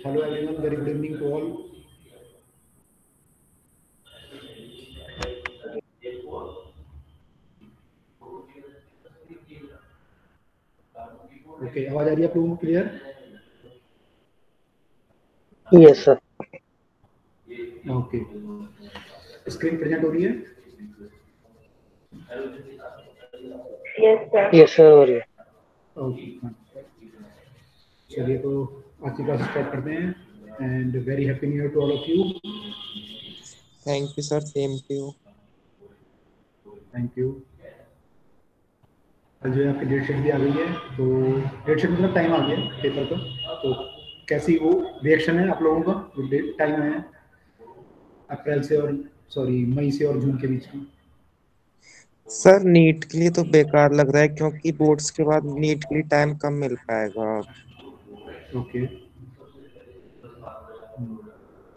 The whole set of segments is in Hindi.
Hello everyone, very good evening to all. Okay, आवाज आ रही है आप लोगों को clear? Yes, sir. Okay, screen present हो रही है? Yes, sir. Yes, sir. हो रही है. ओके, चलिए तो आज की क्लास स्टार्ट करते हैं and very happy new year to all of you. Thank you, sir. Same to you. Thank you. आज जो है आपकी डेट शीट भी आ गई है, तो डेट शीट मतलब टाइम आ गया पेपर का. तो कैसी वो रिएक्शन है आप लोगों का जो डेट टाइम है अप्रैल से और सॉरी मई से और जून के बीच में? सर नीट के लिए तो बेकार लग रहा है क्योंकि बोर्ड्स के बाद नीट के लिए टाइम कम मिल पाएगा. ओके.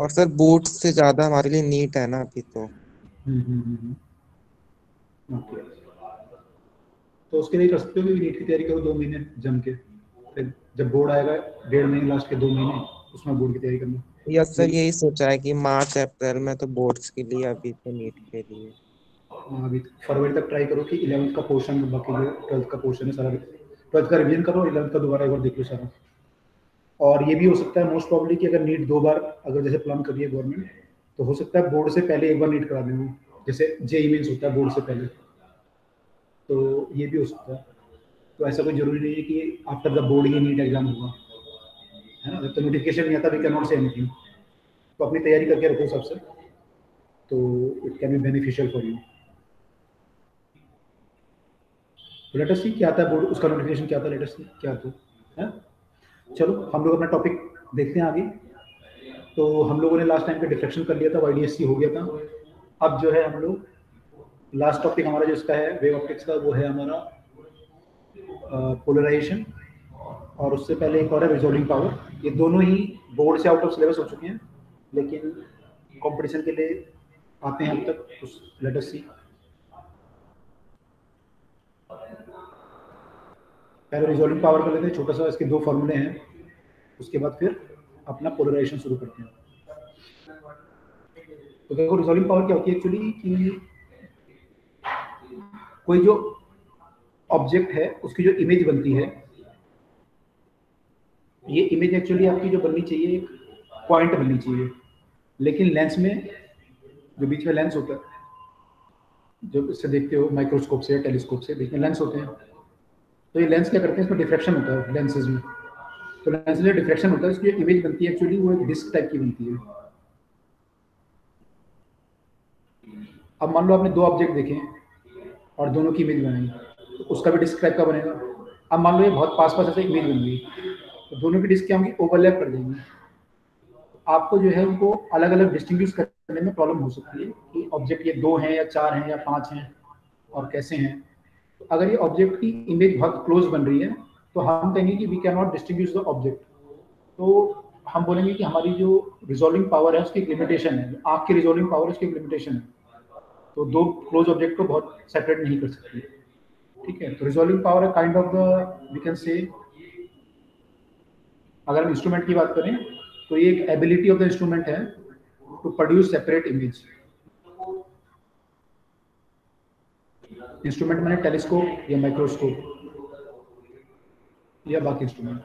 और सर बोर्ड्स से ज्यादा हमारे लिए नीट है ना अभी तो. ओके, तो उसके लिए कर सकते हो कि नीट की तैयारी करो 2 महीने जम के, फिर जब बोर्ड आएगा 1.5 महीने लास्ट के 2 महीने उसमें बोर्ड की तैयारी करना. यस सर, यही सोचा है कि मार्च अप्रैल में तो बोर्ड्स के लिए, अभी तो नीट के लिए. अभी फरवरी तक ट्राई करो कि 11th का पोर्शन, बाकी जो 12th का पोर्शन है सारा 12th का रिवीजन करो, 11th का दोबारा एक बार देख लो सारा. और ये भी हो सकता है मोस्ट प्रॉब्ली कि अगर नीट 2 बार अगर जैसे प्लान करिए है गवर्नमेंट, तो हो सकता है बोर्ड से पहले एक बार नीट करा दें, जैसे जेई मेंस होता है बोर्ड से पहले, तो ये भी हो सकता है. तो ऐसा कोई जरूरी नहीं है कि आफ्टर द बोर्ड ही नीट एग्जाम होगा, है ना. जब तक नोटिफिकेशन नहीं आता we can not say anything. तो अपनी तैयारी करके रखो सबसे, तो it can be beneficial for you. तो लेट अस सी क्या आता है बोर्ड, उसका नोटिफिकेशन क्या आता है, लेट अस सी क्या आता है. चलो हम लोग अपना टॉपिक देखते हैं आगे. तो हम लोगों ने लास्ट टाइम पे डिफ्लेक्शन कर लिया था, वाईडीएससी हो गया था. अब जो है हम लोग लास्ट टॉपिक हमारा जो इसका है वेव ऑप्टिक्स का, वो है हमारा पोलराइजेशन. और उससे पहले एक और है रिजॉल्विंग पावर. ये दोनों ही बोर्ड से आउट ऑफ सिलेबस हो चुके हैं, लेकिन कंपटीशन के लिए आते हैं अब तक. लेट अस सी. पहले रिजॉल्विंग पावर कर लेते हैं, छोटा सा इसके 2 फॉर्मूले हैं, उसके बाद फिर अपना पोलराइजेशन शुरू करते हैं. तो देखो रिजॉल्विंग पावर क्या होती है एक्चुअली, कि कोई जो ऑब्जेक्ट है उसकी जो इमेज बनती है, ये इमेज एक्चुअली आपकी जो बननी चाहिए एक पॉइंट बननी चाहिए, लेकिन लेंस में जो बीच में लेंस होता है, जो इससे देखते हो माइक्रोस्कोप से या टेलीस्कोप से, बीच में लेंस होते हैं. तो ये लेंस क्या करते हैं, इसमें डिफ्रैक्शन होता है लेंसेज में. तो लेंस में डिफ्रैक्शन होता है, इसकी जो इमेज बनती है एक्चुअली वो एक डिस्क टाइप की बनती है. अब मान लो आपने 2 ऑब्जेक्ट देखे और दोनों की इमेज बनाई, तो उसका भी डिस्क टाइप का बनेगा. अब मान लो ये बहुत पास पास ऐसे इमेज बन गई, तो दोनों की डिस्क क्या होंगी, ओवरलैप कर देंगी. आपको जो है उनको अलग अलग डिस्टिंग्विश करने में प्रॉब्लम हो सकती है कि ऑब्जेक्ट ये 2 हैं या 4 हैं या 5 हैं और कैसे हैं. तो अगर ये ऑब्जेक्ट की इमेज बहुत क्लोज बन रही है, तो हम कहेंगे कि we can not distinguish the object. तो हम बोलेंगे कि हमारी जो रिजॉल्विंग पावर है उसकी एक लिमिटेशन है, आँख की रिजॉल्विंग पावर उसकी एक लिमिटेशन है. तो 2 क्लोज ऑब्जेक्ट को बहुत सेपरेट नहीं कर सकती. ठीक है. तो रिजॉल्विंग पावर है kind of the we can say, अगर हम इंस्ट्रूमेंट की बात करें तो ये एक एबिलिटी ऑफ द इंस्ट्रूमेंट है to produce separate image. Instrument मैंने टेलीस्कोप या माइक्रोस्कोप या बाकी instrument.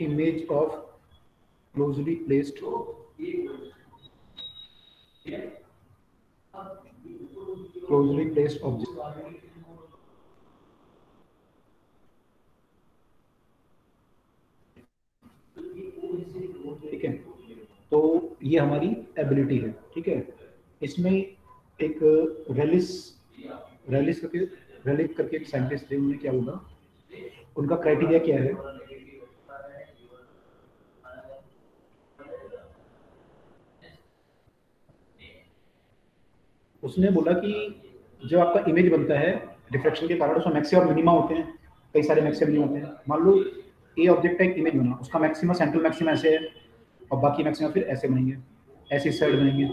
image of closely placed object. ठीक है. तो ये हमारी एबिलिटी है. ठीक है. इसमें एक रेलिस करके एक साइंटिस्ट थे, उन्होंने क्या बोला, उनका क्राइटेरिया क्या है, उसने बोला कि जो आपका इमेज बनता है डिफ्रैक्शन के कारण, उसमें मैक्सिमा और मिनिमा होते हैं, कई सारे मैक्सिमा मिनिमा होते हैं. मान लो ए ऑब्जेक्ट का एक इमेज बना, उसका मैक्सिमा सेंट्रल मैक्सिमा ऐसे है और बाकी मैक्सिमम फिर ऐसे बनेंगे, ऐसे साइड बनेंगे।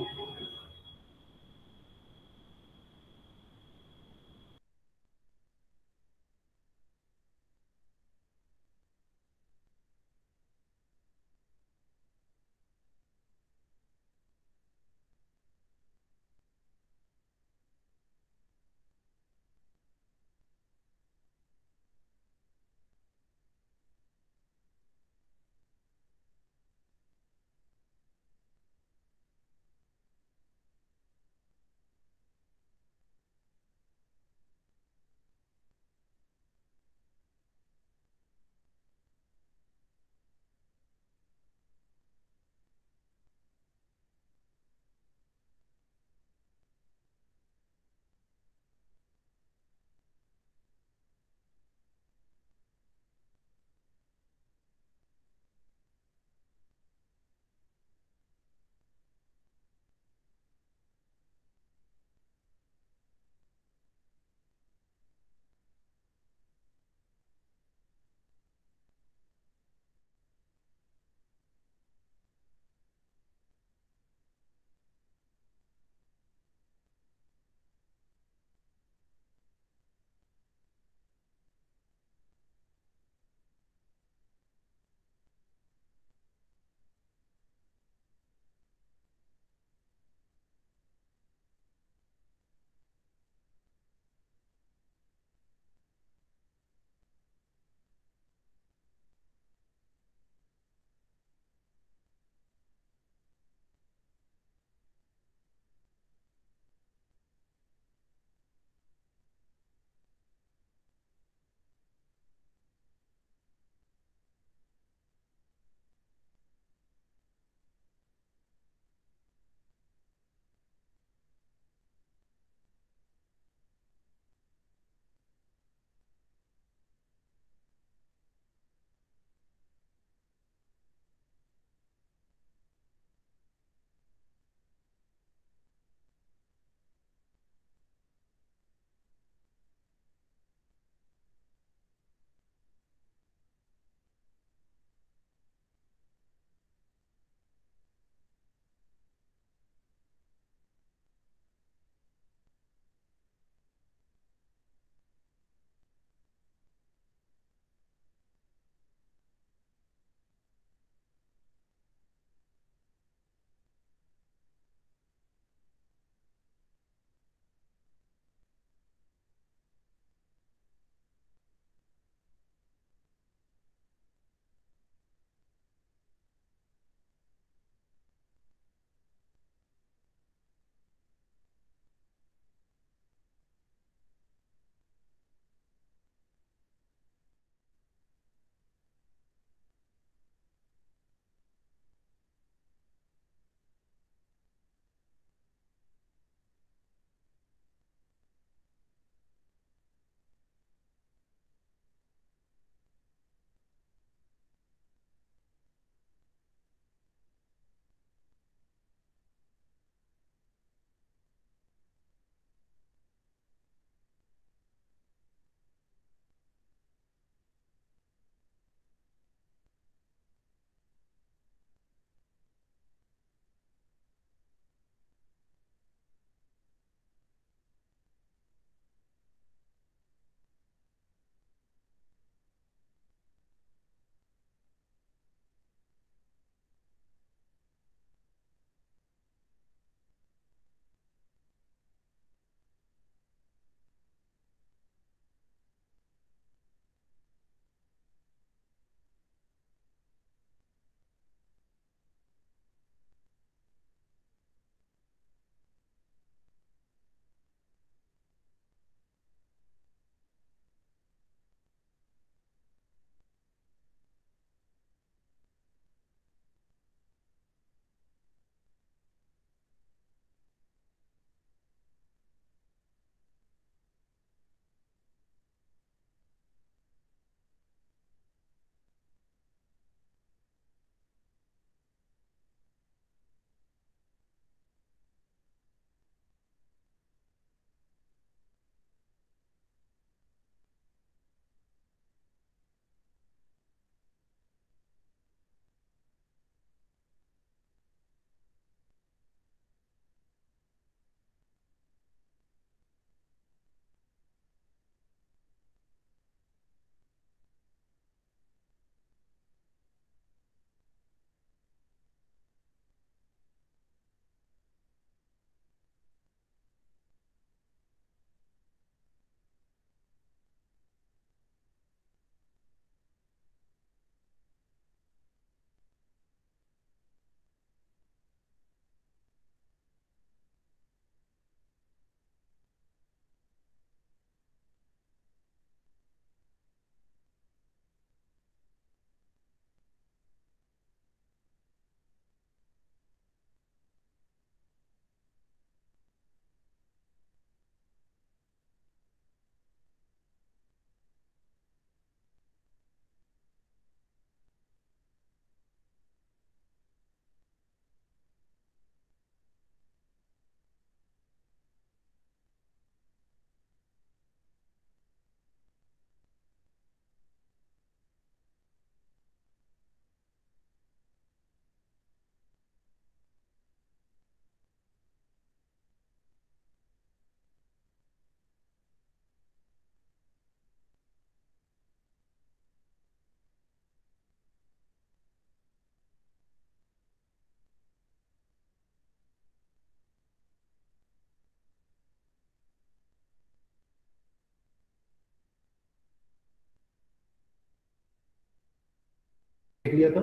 लिया था,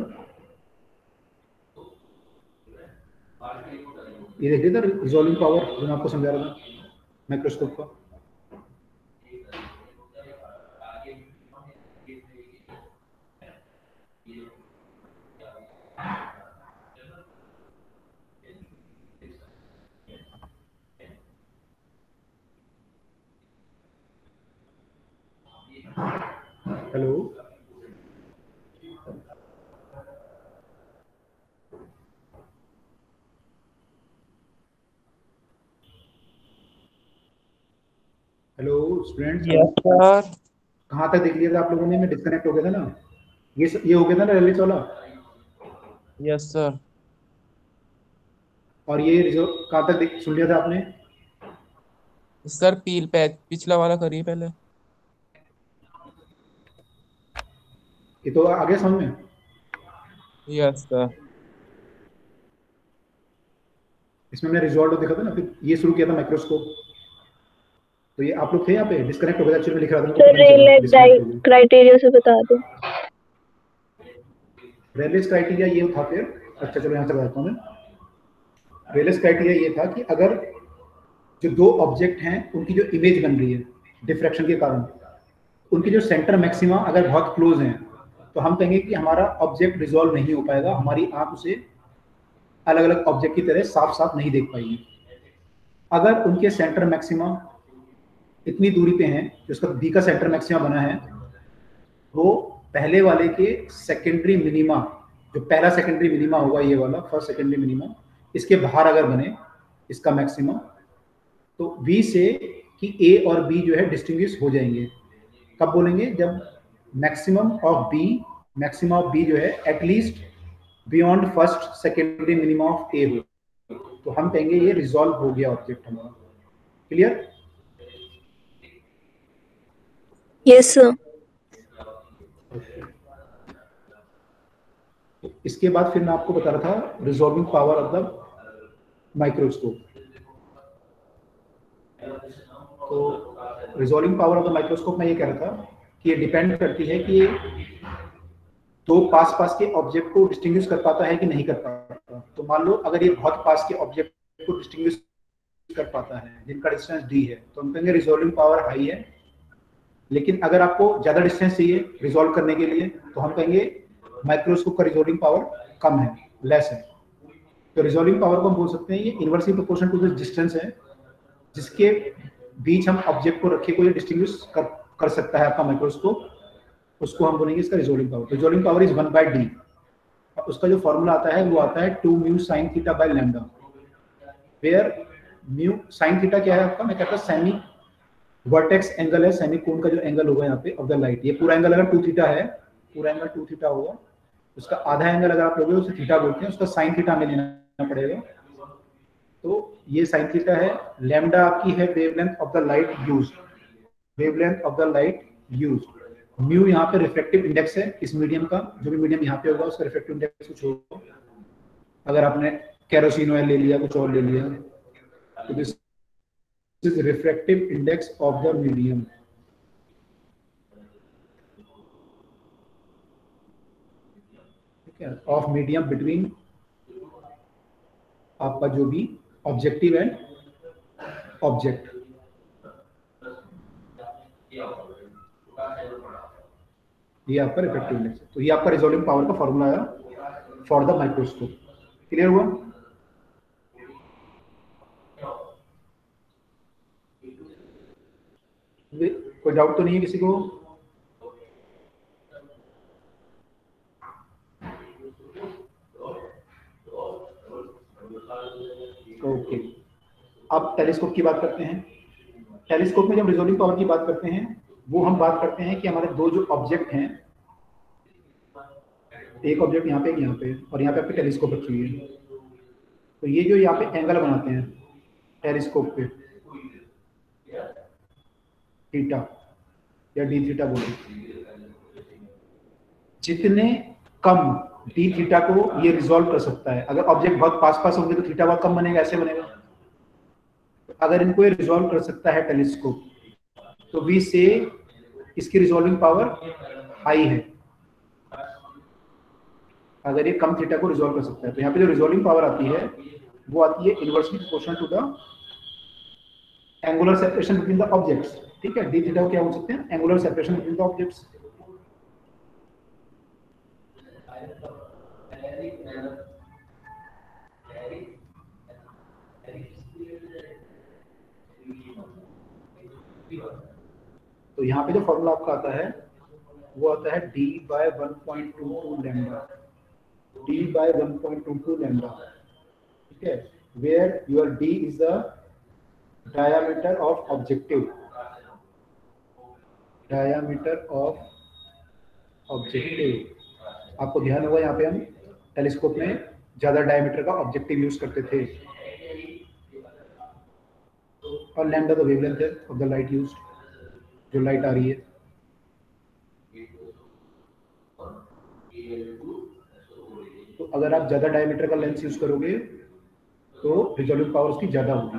ये देख लिया था रिजॉल्विंग पावर जो मैं आपको समझा रहा था माइक्रोस्कोप का। Hello, hello students, yes sir. कहाँ तक देख लिया था आप लोगों ने? मैं डिस्कनेक्ट हो गया था ना, ये हो गया था ना रिजल्ट वाला, यस सर। और ये रिजल्ट कहाँ तक सुन लिया था आपने? सर पिछला वाला करिए पहले। ये तो आ गया समझ में? Yes sir. इसमें मैंने रिजॉल्व देखा था ना, फिर ये शुरू किया था माइक्रोस्कोप। तो ये आप लोग थे यहाँ पे? डिस्कनेक्ट हो गया, एक्चुअली मैं लिख रहा था, सर रेले क्राइटेरिया से बता दो। रेलेस क्राइटेरिया ये था फिर, अच्छा चलो यहाँ से बताता हूँ मैं। रेलेस क्राइटेरिया ये था कि अगर जो दो ऑब्जेक्ट हैं उनकी जो इमेज बन रही है डिफ्रैक्शन के कारण, उनकी जो सेंटर मैक्सिमा अगर बहुत क्लोज हैं, तो हम कहेंगे कि हमारा ऑब्जेक्ट रिजॉल्व नहीं हो पाएगा, हमारी आंख उसे अलग अलग ऑब्जेक्ट की तरह साफ साफ नहीं देख पाएगी। अगर उनके सेंटर मैक्सिमा इतनी दूरी पे हैं, जो उसका बी का सेंटर मैक्सिमा बना है, वो पहले वाले के सेकेंडरी मिनिमा, जो पहला सेकेंडरी मिनिमा होगा ये वाला फर्स्ट सेकेंडरी मिनिमा, इसके बाहर अगर बने इसका मैक्सिमा, तो बी से कि ए और बी जो है डिस्टिंग्विश हो जाएंगे। कब बोलेंगे? जब मैक्सिमम ऑफ बी जो है at least beyond first secondary minima of A हो, तो हम कहेंगे ये रिजॉल्व हो गया ऑब्जेक्ट हमारा। क्लियर? Yes sir. इसके बाद फिर मैं आपको बता रहा था resolving power of the microscope. तो resolving power of the microscope में ये कह रहा था कि ये डिपेंड करती है कि दो पास के ऑब्जेक्ट को डिस्टिंग्विश कर पाता है कि नहीं कर पाता। तो मान लो अगर ये बहुत पास के ऑब्जेक्ट को डिस्टिंग्विश कर पाता है जिनका डिस्टेंस डी है, तो हम कहेंगे रिजॉल्विंग पावर हाई है। लेकिन अगर आपको ज्यादा डिस्टेंस चाहिए रिजॉल्व करने के लिए, तो हम कहेंगे माइक्रोस्कोप का रिजॉल्विंग पावर कम है, लेस है। तो रिजॉल्विंग पावर को हम बोल सकते हैं ये inversely proportional to the distance है जिसके बीच हम ऑब्जेक्ट को रखे को ये डिस्टिंग्विश कर सकता है आपका माइक्रोस्कोप, उसको हम बोलेंगे इसका resolving power. Resolving power is 1/d। उसका जो फॉर्मूला आता है वो आता है 2 mu sin theta by lambda, where mu sin theta क्या है आपका? मैं कहता सेमी वर्टेक्स एंगल है, सेमी कोन का जो एंगल होगा यहाँ पे ऑफ द लाइट। ये पूरा एंगल अगर 2 थीटा है, पूरा एंगल 2 थीटा होगा, उसका आधा एंगल अगर आप लोगे उसे थीटा बोलते हैं, उसका साइन थीटा हमें लेना पड़ेगा। तो ये साइन थीटा है। लैम्डा आपकी है wavelength of the light used, wavelength of the light used. Mu यहाँ पे रिफ्लेक्टिव इंडेक्स है इस मीडियम का, जो भी मीडियम यहाँ पे होगा उसका रिफ्लेक्टिव इंडेक्स कुछ होगा। अगर आपने केरोसिन ऑयल ले लिया, कुछ और ले लिया, तो this is reflective index of the medium. ठीक है, ऑफ मीडियम बिटवीन आपका जो भी ऑब्जेक्टिव एंड ऑब्जेक्ट। ये आपका रिफ्लेक्टिव इंडेक्स है। तो ये आपका रिजॉल्विंग पावर का फॉर्मूला है फॉर द माइक्रोस्कोप। क्लियर हुआ? कोई डाउट तो नहीं है किसी को? ओके, अब टेलीस्कोप की बात करते हैं। टेलीस्कोप में जब रिजॉल्विंग पावर की बात करते हैं, वो हम बात करते हैं कि हमारे दो जो ऑब्जेक्ट हैं, एक ऑब्जेक्ट यहाँ पे, एक यहाँ पे, और यहाँ पे आपकी टेलीस्कोप रखी हुई है। तो ये जो यहाँ पे एंगल बनाते हैं टेलीस्कोप पे, थीटा या डी थीटा बोले, जितने कम डी थीटा को ये रिजॉल्व कर सकता है। अगर ऑब्जेक्ट बहुत पास होंगे तो थीटा बहुत कम बनेगा, ऐसे बनेगा। अगर इनको ये रिजॉल्व कर सकता है टेलीस्कोप, तो वी से इसकी रिजॉल्विंग पावर हाई है। अगर ये कम थीटा को रिजॉल्व कर सकता है। तो यहाँ पे जो रिजॉल्विंग पावर आती है वो आती है inversely proportional to the angular separation between the objects. ठीक है, डी थीटा को क्या बोल सकते हैं, angular separation between the objects. तो यहाँ पे जो फॉर्मूला आपका आता है वो आता है d by 1.22 lambda, d by 1.22 lambda. ठीक है, where your d is the diameter of objective, diameter of objective. आपको ध्यान होगा यहाँ पे हम टेलीस्कोप में ज्यादा डायमीटर का ऑब्जेक्टिव यूज करते थे, और लैम्डा द वेवलेंथ है ऑफ द लाइट यूज्ड, जो लाइट आ रही है। तो अगर आप ज्यादा डायमीटर का लेंस यूज करोगे तो रिजॉल्विंग पावर उसकी ज्यादा होगी।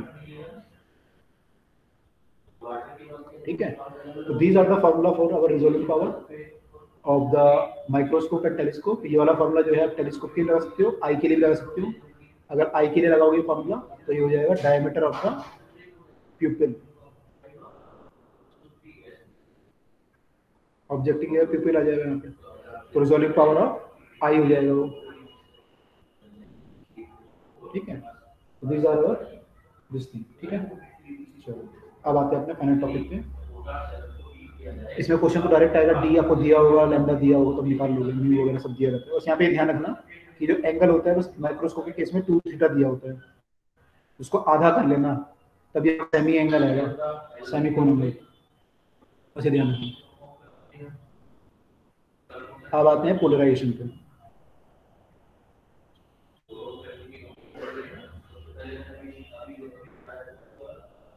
ठीक है, तो these are the formula for our resolving power of the microscope and telescope. ये वाला फार्मूला जो है आप टेलीस्कोप के लिए लगा सकते हो, आई के लिए लगा सकते हो। अगर आई के लिए लगाओगे फार्मूला तो ये हो जाएगा डायमीटर ऑफ द प्यूपिल, ऑब्जेक्टिव की प्यूपिल आ जाएगा यहाँ पे, तो रिजॉल्विंग पावर ऑफ आई हो जाएगा वो। ठीक है, तो these are our this thing. ठीक है, चलो अब आते हैं अपने फाइनल टॉपिक पे। इसमें क्वेश्चन तो डायरेक्ट आएगा, डी आपको दिया होगा, लैम्डा दिया होगा, तो निकाल लोगे, म्यू वगैरह सब दिया रहता है। बस यहाँ पे ध्यान रखना कि जो एंगल होता है बस माइक्रोस्कोप के केस में 2 थीटा दिया होता है, उसको आधा कर लेना तब ये सेमी एंगल आएगा, सेमी कोण एंगल, बस ध्यान रखना। अब आते हैं पोलराइजेशन पे।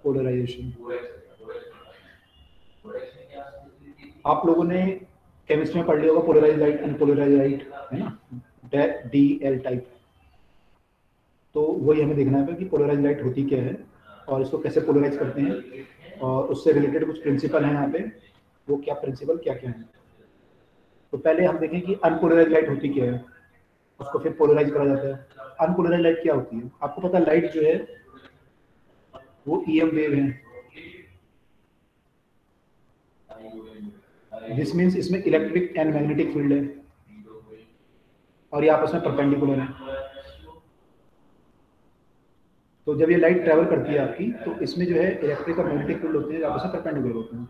पोलराइजेशन आप लोगों ने केमिस्ट्री में पढ़ लिया होगा, पोलराइज लाइट, अनपोलराइज लाइट, है ना, डी एल टाइप। तो वही हमें देखना है कि पोलराइज लाइट होती क्या है और इसको कैसे पोलराइज करते हैं, और उससे रिलेटेड कुछ प्रिंसिपल हैं यहाँ पे, वो क्या प्रिंसिपल क्या क्या है। तो पहले हम देखें कि अनपोलराइज लाइट होती क्या है, उसको फिर पोलराइज करा जाता है। अनपोलराइज लाइट क्या होती है, आपको पता है लाइट जो है वो ईएम वेव है, दिस मीन्स इसमें इलेक्ट्रिक एंड मैग्नेटिक फील्ड है और ये आपस में परपेंडिकुलर है। तो जब ये लाइट ट्रैवल करती है आपकी, तो इसमें जो है इलेक्ट्रिक और मैग्नेटिक फील्ड होते हैं, आपस में परपेंडिकुलर होते हैं,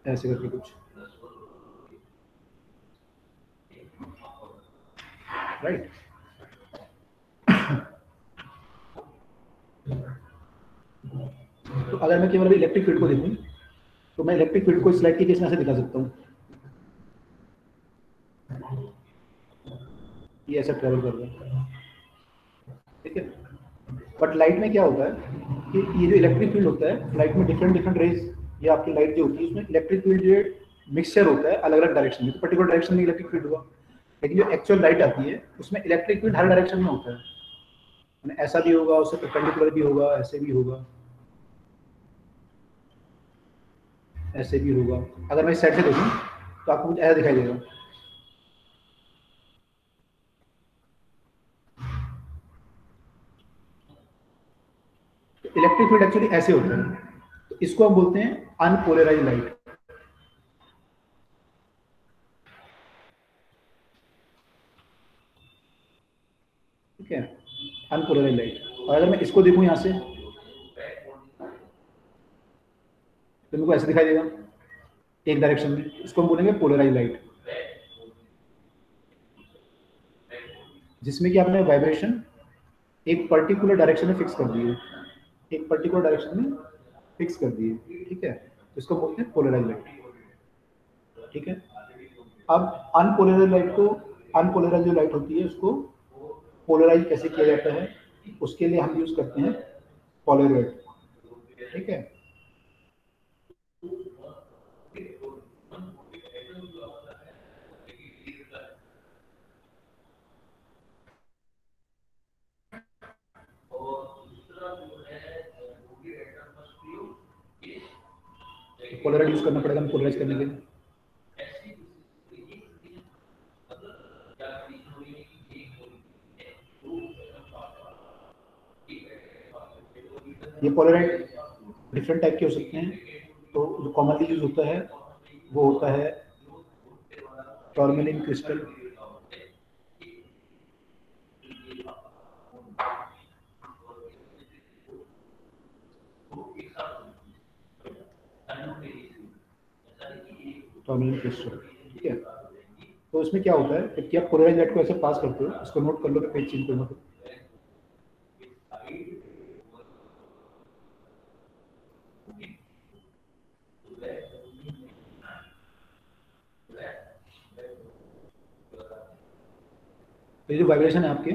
ऐसे करके कुछ, राइट। तो अगर मैं केवल इलेक्ट्रिक फील्ड को देखूं तो मैं इलेक्ट्रिक फील्ड को इस लाइट के केस में ऐसे दिखा सकता हूँ, ये ऐसा ट्रैवल कर रहा है। ठीक है, बट लाइट में क्या होता है कि ये जो इलेक्ट्रिक फील्ड होता है, लाइट में डिफरेंट डिफरेंट रेज, ये आपकी लाइट जो होती है उसमें इलेक्ट्रिक फील्ड जो मिक्सचर होता है अलग अलग डायरेक्शन में, तो पर्टिकुलर डायरेक्शन में इलेक्ट्रिक फील्ड हुआ। लेकिन जो एक्चुअल लाइट आती है उसमें इलेक्ट्रिक फील्ड हर डायरेक्शन में होता है, ऐसा भी होगा, उससे परपेंडिकुलर भी होगा, ऐसे भी होगा, ऐसे भी होगा। अगर मैं इस साइड से देखूं तो आपको कुछ ऐसा दिखाई देगा, इलेक्ट्रिक फील्ड एक्चुअली ऐसे होता है, तो इसको हम बोलते हैं अनपोलराइज्ड लाइट। ठीक है, अनपोलराइज्ड लाइट। और अगर मैं इसको देखूं यहां से तो मेरे को ऐसे दिखाई देगा एक डायरेक्शन में, इसको हम बोलेंगे पोलराइज्ड लाइट, जिसमें कि आपने वाइब्रेशन एक पर्टिकुलर डायरेक्शन में फिक्स कर दी है, एक पर्टिकुलर डायरेक्शन में फिक्स कर दी है। ठीक है, तो इसको बोलते हैं पोलराइज्ड लाइट। ठीक है, अब अनपोलराइज्ड लाइट को, अनपोलराइज्ड जो लाइट होती है उसको पोलराइज कैसे किया जाता है, उसके लिए हम यूज करते हैं पोलराइड। ठीक है, पोलराइड यूज करना पड़ेगा पोलराइज करने के लिए। ये पोलराइड डिफरेंट टाइप के हो सकते हैं। तो जो कॉमनली यूज होता है वो होता है टॉर्मेलिन क्रिस्टल, टॉर्मेलिन क्रिस्टल, ठीक है। तो इसमें क्या होता है कि आप पोलराइज लाइट को ऐसे पास करते हो, इसको नोट कर लो, पेज चेंज करना। तो ये जो वाइब्रेशन है आपके,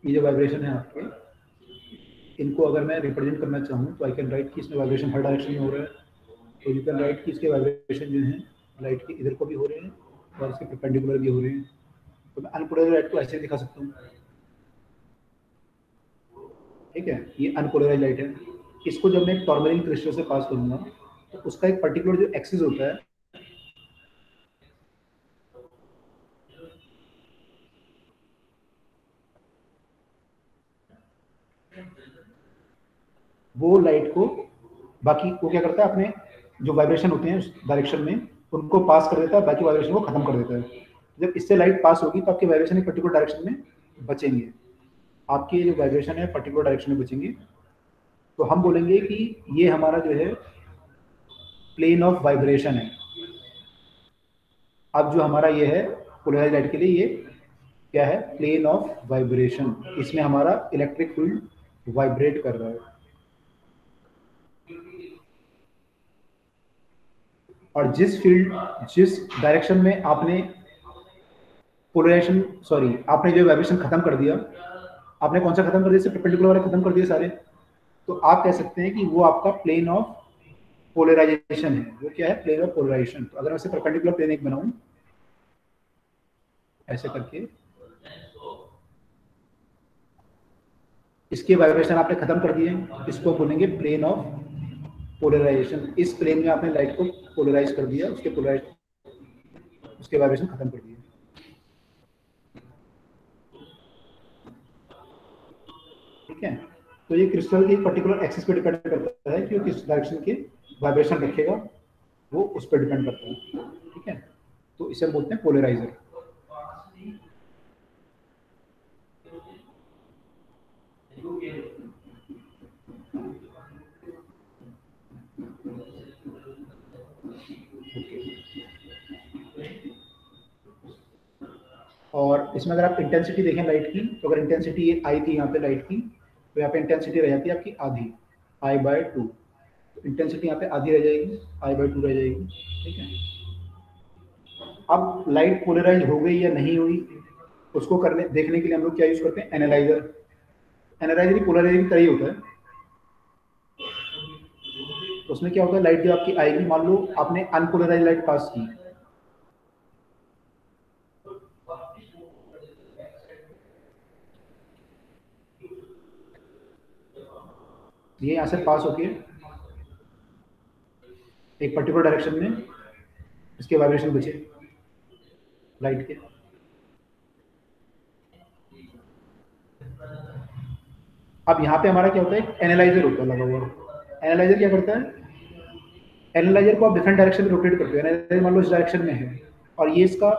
ये जो वाइब्रेशन है आपके, इनको अगर मैं रिप्रेजेंट करना चाहूँ तो आई कैन राइट कि इसमें वाइब्रेशन हर डायरेक्शन में हो रहा है। तो यू कैन राइट कि इसके वाइब्रेशन जो हैं लाइट के इधर को भी हो रहे हैं और इसके परपेंडिकुलर भी हो रहे हैं। तो मैं अनपोलराइज्ड लाइट को ऐसे दिखा सकता हूँ, ठीक है। ये अनपोलराइज्ड लाइट है। इसको जब मैं टॉर्मेलिन क्रिस्टल से पास करूँगा तो उसका एक पर्टिकुलर जो एक्सिस होता है वो लाइट को, बाकी वो क्या करता है, अपने जो वाइब्रेशन होते हैं उस डायरेक्शन में उनको पास कर देता है, बाकी वाइब्रेशन को खत्म कर देता है। जब इससे लाइट पास होगी तो आपके वाइब्रेशन एक पर्टिकुलर डायरेक्शन में बचेंगे, आपके जो वाइब्रेशन है पर्टिकुलर डायरेक्शन में बचेंगे। तो हम बोलेंगे कि ये हमारा जो है प्लेन ऑफ वाइब्रेशन है। अब जो हमारा ये है पोलराइज्ड लाइट के लिए, ये क्या है, प्लेन ऑफ वाइब्रेशन। इसमें हमारा इलेक्ट्रिक फील्ड वाइब्रेट कर रहा है। और जिस डायरेक्शन में आपने पोलराइजेशन, सॉरी, आपने जो वाइब्रेशन खत्म कर दिया, आपने कौन सा खत्म कर दिया, इससे परपेंडिकुलर वाले खत्म कर दिए सारे, तो आप कह सकते हैं कि वो आपका प्लेन ऑफ पोलराइजेशन है। वो क्या है, प्लेन ऑफ पोलराइजेशन। तो अगर मैं इसे परपेंडिकुलर प्लेन एक बनाऊं ऐसे करके, इसके वाइब्रेशन आपने खत्म कर दिए, इसको बोलेंगे प्लेन ऑफ पोलराइजेशन। इस प्लेन में आपने लाइट को पोलराइज कर दिया, उसके वाइब्रेशन खत्म कर दिए, ठीक है। तो ये क्रिस्टल के पर्टिकुलर एक्सिस पे डिपेंड करता है कि वो किस डायरेक्शन के वाइब्रेशन रखेगा, वो उस पर डिपेंड करता है, ठीक है। तो इसे बोलते हैं पोलराइजर। और इसमें अगर आप इंटेंसिटी देखें लाइट की, तो अगर इंटेंसिटी ये आई थी यहाँ पे लाइट की, तो यहाँ पे इंटेंसिटी रह जाती है आपकी आधी, I/2। तो इंटेंसिटी यहाँ पे आधी रह जाएगी, I/2 रह जाएगी, ठीक है। अब लाइट पोलराइज हो गई या नहीं हुई, उसको देखने के लिए हम लोग क्या यूज करते हैं, एनालाइजर। एनालाइजर ही पोलराइजर की तरह ही होता है। तो उसमें क्या होता है, लाइट जब आपकी आएगी, मान लो आपने अनपोलराइज लाइट पास की, ये यहाँ से पास होके एक पर्टिकुलर डायरेक्शन में इसके वाइब्रेशन बचे लाइट के। अब यहाँ पे हमारा क्या होता है, एनालाइजर होता है लगा हुआ। एनालाइजर क्या करता है, एनालाइजर को आप डिफरेंट डायरेक्शन में रोटेट करते हो। एनालाइजर मान लो इस डायरेक्शन में है और ये इसका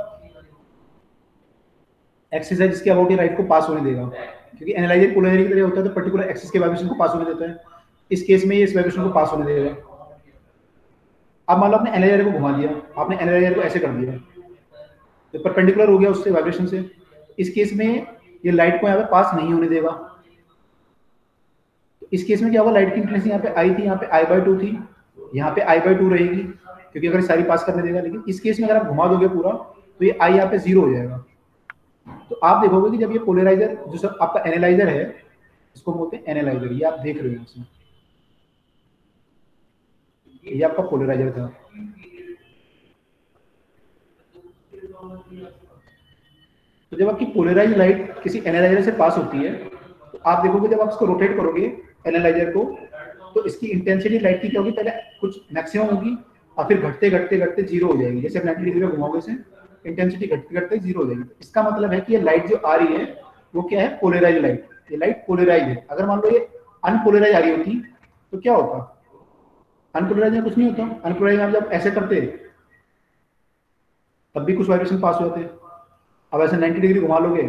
एक्सिस है जिसके अबाउट ये लाइट को पास होने देगा, क्योंकि एनालाइजर पोलराइजर की तरह होता है, तो पर्टिकुलर एक्सिस के वाइब्रेशन को पास होने देता है। इस केस में ये इस वाइब्रेशन को पास होने देगा। अब मान लो आपने एनालाइजर को घुमा दिया, आपने एनालाइजर को ऐसे कर दिया, तो परपेंडिकुलर हो गया उससे वाइब्रेशन से। इस केस में ये लाइट को यहाँ पे पास नहीं होने देगा। तो इस केस में क्या होगा, लाइट की इंटेंसिटी यहाँ पे आई थी, यहाँ पे I/2 थी, यहाँ पे I/2 रहेगी, क्योंकि अगर सारी पास करने देगा। लेकिन इस केस में अगर आप घुमा दोगे पूरा, तो ये I यहाँ पे 0 हो जाएगा। तो आप देखोगे कि जब ये पोलराइजर, जो सब आपका एनालाइजर है, इसको बोलते हैं एनालाइजर, ये आप देख रहे हो इसमें, ये आपका पोलराइजर था। तो जब आपकी पोलराइज लाइट किसी एनालाइजर से पास होती है, तो आप देखोगे जब आप इसको रोटेट करोगे एनालाइजर को, तो इसकी इंटेंसिटी लाइट की क्या होगी, पहले कुछ मैक्सिमम होगी और फिर घटते घटते घटते 0 हो जाएगी। जैसे 90 डिग्री में घुमाओगे से इंटेंसिटी घटते घटते 0 हो जाएगी। तो इसका मतलब है कि ये लाइट जो आ रही है वो क्या है, पोलराइज लाइट। ये लाइट पोलराइज है। अगर मान लो ये अनपोलराइज आ रही होती तो क्या होता? अनपोलराइज में कुछ नहीं होता। अनपोलराइज में आप जब ऐसे करते तब भी कुछ वाइब्रेशन पास हो जाते। अब ऐसे 90 डिग्री घुमा लोगे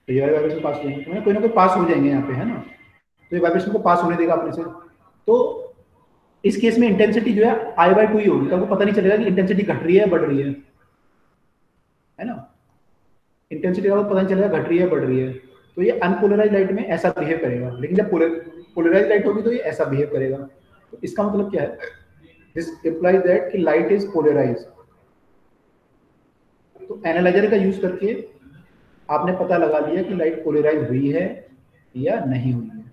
तो ये वाइब्रेशन पास हो जाएंगे, तो कोई ना कोई पास हो जाएंगे यहाँ पे, है ना। तो ये वाइब्रेशन को पास होने देगा अपने से। तो इस केस में इंटेंसिटी जो है I/2 ही होगी, तो आपको पता नहीं चलेगा कि इंटेंसिटी घट रही है बढ़ रही है ना। इंटेंसिटी आपको पता नहीं चलेगा घट रही है बढ़ रही है। तो ये अनपोलराइज लाइट में ऐसा बिहेव करेगा, लेकिन जब पोलराइज लाइट होगी तो ये ऐसा बिहेव करेगा। तो इसका मतलब क्या है? दिस इंप्लाइज दैट कि लाइट इज पोलराइज। तो एनालाइजर का यूज करके आपने पता लगा लिया कि लाइट पोलराइज हुई है या नहीं हुई है।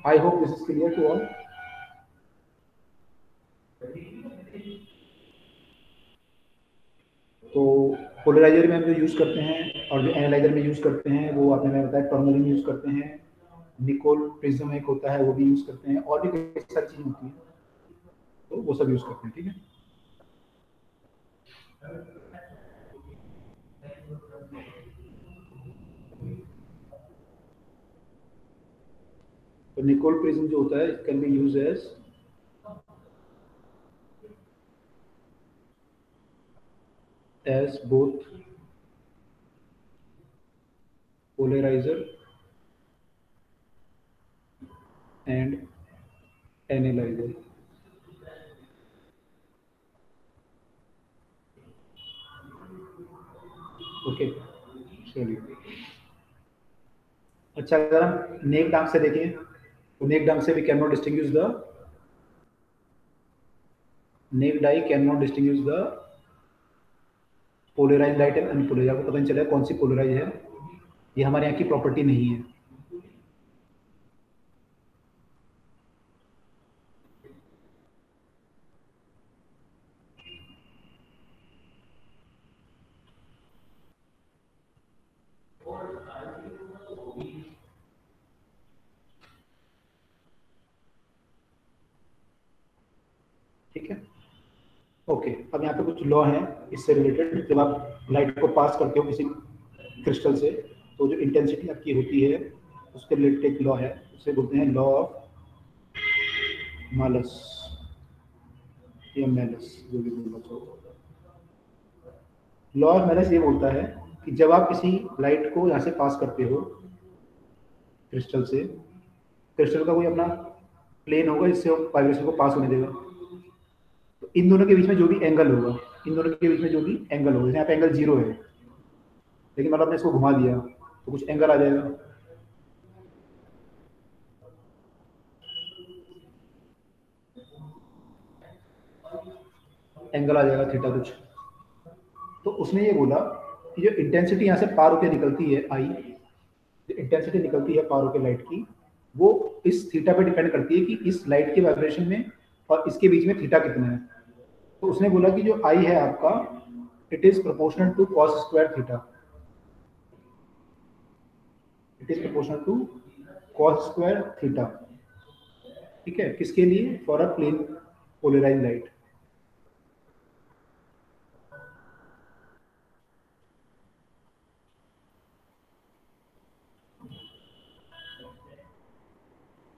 I hope this is clear to all. तो पोलराइजर में हम जो यूज करते हैं और जो एनालाइजर में यूज करते हैं वो आपने मैं बताया टर्मलिन यूज करते हैं, निकोल प्रिज्म एक होता है वो भी यूज करते हैं, और भी कई सारी चीजें होती हैं तो वो सब यूज करते हैं। ठीक है। तो निकोल प्रिज्म जो होता है it can be use as both polarizer and analyzer. Okay चलिए। अच्छा, अगर हम नेक डांग से देखें तो नेक डांग से we can not distinguish the naked eye can not distinguish the polarize light and unpolarize. आपको पता नहीं चलेगा कौन सी पोलराइज है, ये हमारे यहाँ की प्रॉपर्टी नहीं है। ठीक है। ओके, अब यहाँ पे कुछ लॉ हैं इससे रिलेटेड। जब आप लाइट को पास करते हो किसी क्रिस्टल से तो जो इंटेंसिटी आपकी होती है उसके रिलेटेड एक लॉ है, उसे बोलते हैं लॉ ऑफ मालस या मेलस, जो भी बोलना चाहो। लॉ ऑफ मेलस ये बोलता है कि जब आप किसी लाइट को यहाँ से पास करते हो क्रिस्टल से, क्रिस्टल का कोई अपना प्लेन होगा जिससे वो वाइब्रेशन को पास होने देगा। तो इन दोनों के बीच में जो भी एंगल होगा, इन दोनों के बीच में जो भी एंगल होगा, यहाँ पे एंगल 0 है, लेकिन मतलब आपने इसको घुमा दिया तो कुछ एंगल आ जाएगा। एंगल आ जाएगा थीटा कुछ। तो उसने ये बोला कि जो इंटेंसिटी यहाँ से पार होकर निकलती है आई, जो इंटेंसिटी निकलती है पार होकर लाइट की, वो इस थीटा पे डिपेंड करती है कि इस लाइट के वाइब्रेशन में और इसके बीच में थीटा कितना है। तो उसने बोला कि जो आई है आपका, it is proportional to cos square theta. It is proportional to cos square theta. ठीक है, किसके लिए? For a plane polarize light.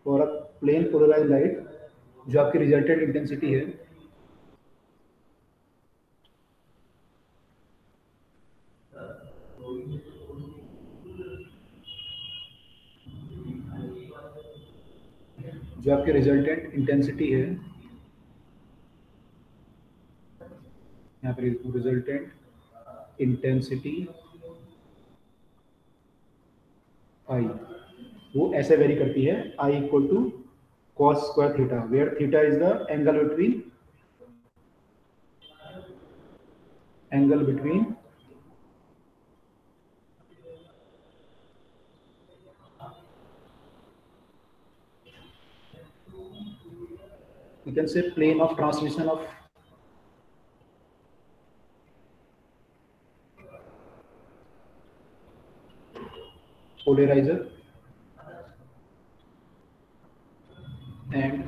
For a plane polarize light जो आपकी रिजल्टेंट इंटेंसिटी है जो आपकी रिजल्टेंट इंटेंसिटी है, यहाँ पर रिजल्टेंट इंटेंसिटी आई, वो ऐसे वेरी करती है I equal to cos square theta, where theta is the angle between you can say plane of transmission of polarizer and